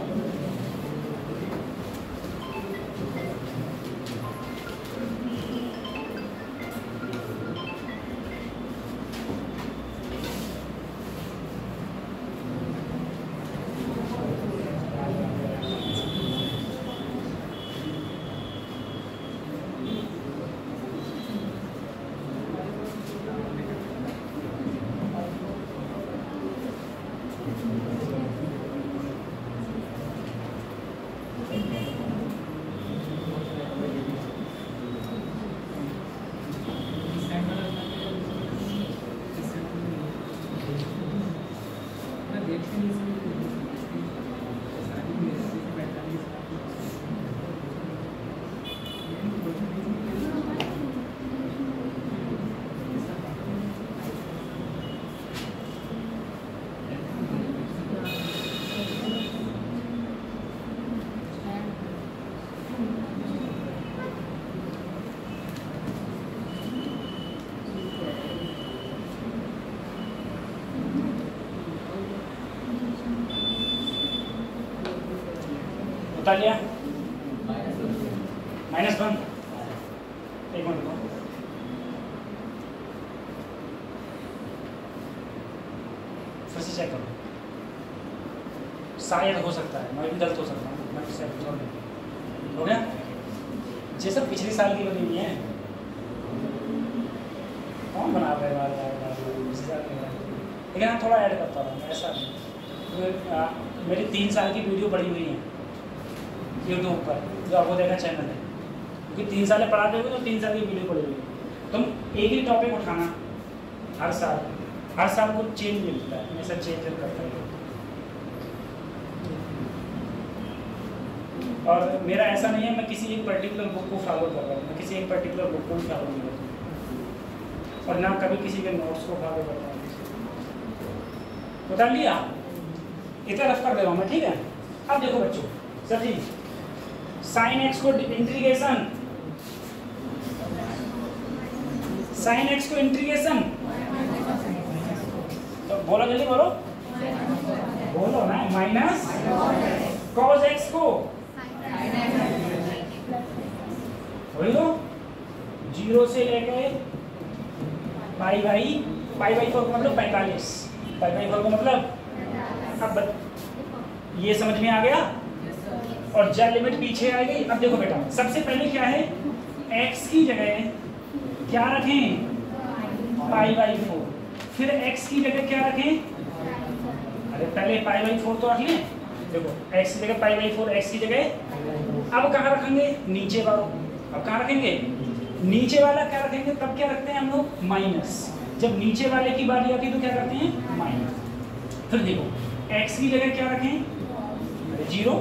बता लिया, -1, एक मिनट रुको, फिर से चेक करो, शायद हो सकता है, मैं भी गलत हो सकता हूँ, मैं फिर से हो गया। जैसे पिछले साल की बनी हुई है, कौन बना रहा है बार पिछले साल की, लेकिन हाँ थोड़ा ऐड करता हूँ ऐसा। मेरी 3 साल की वीडियो पड़ी हुई है यूट्यूब पर, जो आपको देखा चैनल है, क्योंकि 3 साल पढ़ाते हुए तो 3 साल की वीडियो पड़ी हुई है। तुम एक ही टॉपिक उठाना हर साल को चेंज मिलता है, हमेशा चेंज करता है। और मेरा ऐसा नहीं है मैं किसी एक पर्टिकुलर बुक को फॉलो कर रहा हूँ, मैं किसी एक पर्टिकुलर बुक को फॉलो नहीं करता हूँ, और ना कभी किसी के नोट्स को फॉलो करता हूँ। बता लिया, इतना रफ कर दे रहा हूँ मैं, ठीक है। अब देखो बच्चों, सर जी sin x को इंटीग्रेशन, sin x को इंटीग्रेशन, तो बोलो जल्दी बोलो, बोलो ना, माइनस cos x को बोल दो 0 से लेके π/4 का मतलब 45, π/4 का मतलब, अब ये समझ में आ गया। और जब लिमिट पीछे आ गई, अब देखो बेटा सबसे पहले क्या है, x की जगह क्या रखें, π/4, फिर x की जगह क्या रखें, अरे पहले π/4 तो रख लें। देखो x की जगह π/4, x की जगह अब कहाँ रखेंगे, नीचे वाला। अब कहाँ रखेंगे, नीचे वाला क्या रखेंगे, तब क्या रखते हैं हम लोग, माइनस। जब नीचे वाले की बारी आती है तो क्या करते हैं, माइनस। फिर देखो x की जगह क्या रखें, 0,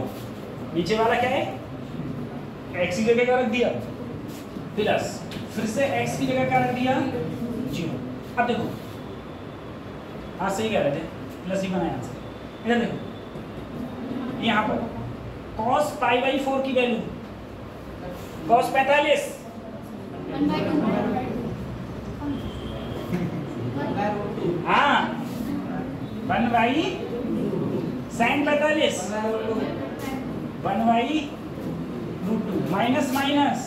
नीचे वाला क्या है, x की जगह क्या रख दिया, प्लस, फिर से x की जगह क्या रख दिया, 0। अब देखो, हाँ सही कह रहे थे, प्लस ही बनाया आंसर। इधर देखो, यहाँ पर cos π/4 की वैल्यू cos 45 हाँ 1/, sin 45 1/√2 माइनस माइनस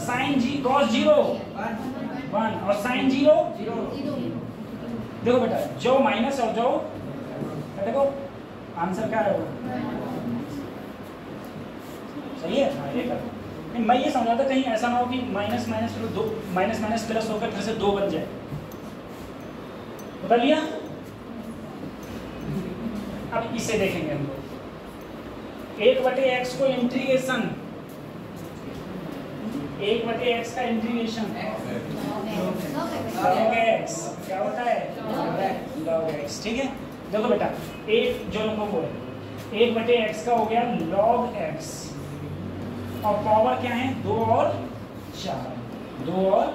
sin जी cos 0 1 और sin 0 देखो बेटा जो माइनस और जो देखो आंसर क्या है वो सही है। हाँ ये कर नहीं, मैं ये समझा था कहीं ऐसा ना हो कि माइनस माइनस फिर दो माइनस माइनस प्लस होकर फिर से 2 बन जाए। बता लिया। अब इसे देखेंगे हम लोग 1/x को इंटीग्रेशन 1/x का इंटीग्रेशन log x क्या होता है log x। ठीक है देखो बेटा एक जो लोगों को है 1/x का हो गया log x और पावर क्या है 2 और 4 2 और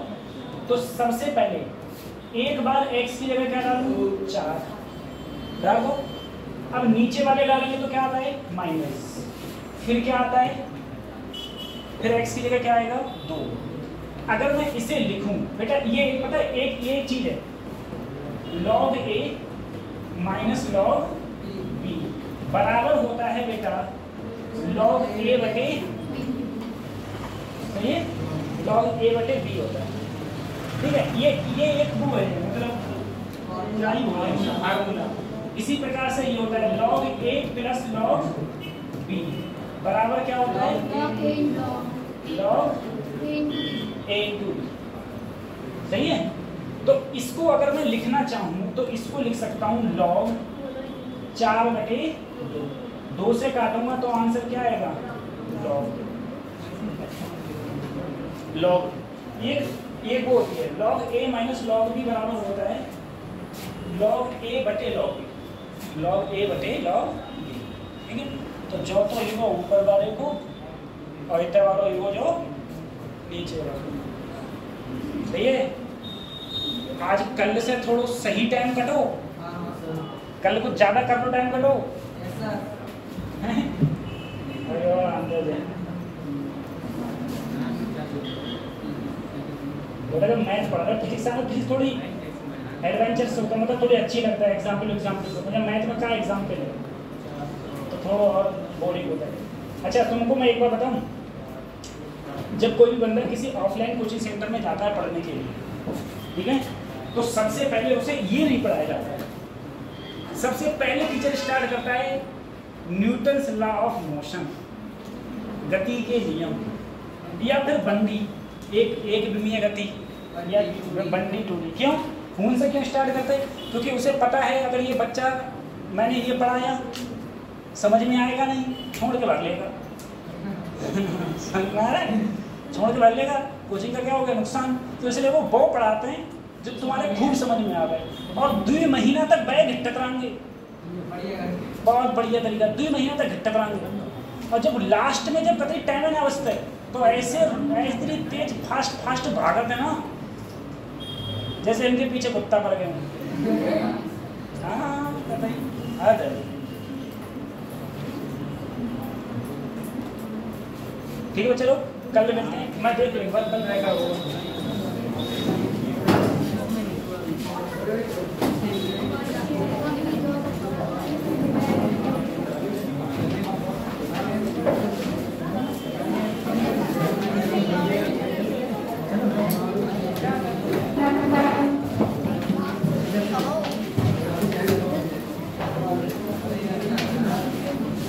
तो सबसे पहले एक बार x की जगह क्या डालूं 4 डाल दो। अब नीचे वाले डालेंगे तो क्या आता है माइनस फिर क्या आता है फिर x की जगह क्या आएगा 2। अगर मैं इसे लिखूं बेटा ये पता है ये चीज है log a minus log b बराबर होता है बेटा log a बटे तो ये log a बटे b होता है। ठीक है ये एक वो है मतलब क्या ही बोले फार्मूला। इसी प्रकार से ये होता है log a plus log b बराबर क्या होता है log a into b। सही है। तो इसको अगर मैं लिखना चाहूँ तो इसको लिख सकता हूँ log 4/2 2 से काटूंगा तो आंसर क्या आएगा log ये वो होती है log a minus log b बराबर होता है log a बटे log b log a बटे log b। ठीक है तो जो तो इनको ऊपर वाले को और इतना वालों इनको जो नीचे वाले। सही है। आज कल से थोड़ा सही टाइम कटो कल कुछ ज्यादा कर लो टाइम कटो बेटा जब मैथ पढ़ा था फिजिक्स में फिजिक्स थोड़ी एडवेंचर्स होता मतलब थोड़ी अच्छी लगता है एग्जाम्पल मुझे मैथ में क्या एग्जाम्पल है तो थोड़ा और बोरिंग होता है। अच्छा तुमको मैं एक बार बताऊं जब कोई भी बंदा किसी ऑफलाइन कोचिंग सेंटर में जाता है पढ़ने के लिए ठीक है तो सबसे पहले उसे ये नहीं पढ़ाया जाता है। सबसे पहले टीचर स्टार्ट करता है न्यूटन्स लॉ ऑफ मोशन गति के नियम या फिर बंदी एक विमीय गति या बंदी टूरी। क्यों खून से क्यों स्टार्ट करते हैं क्योंकि उसे पता है अगर ये बच्चा मैंने ये पढ़ाया समझ में आएगा नहीं छोड़ के भाग लेगा समझ में आ रहा है छोड़ के भाग लेगा कोचिंग का क्या हो गया नुकसान। तो इसलिए वो पढ़ाते हैं जो तुम्हारे खूब समझ में आ गए और 2 महीना तक बैग घिट्टा कराएंगे बहुत बढ़िया तरीका 2 महीना तक घिट्टा कराएंगे और जब लास्ट में जब कतई टाइम ना बचता है तो ऐसे तेज फास्ट भागते हैं ना जैसे इनके पीछे कुत्ता पड़ गए। हाँ ठीक है चलो कल मिलते हैं। मैं देख लूँगा कल रहेगा वो।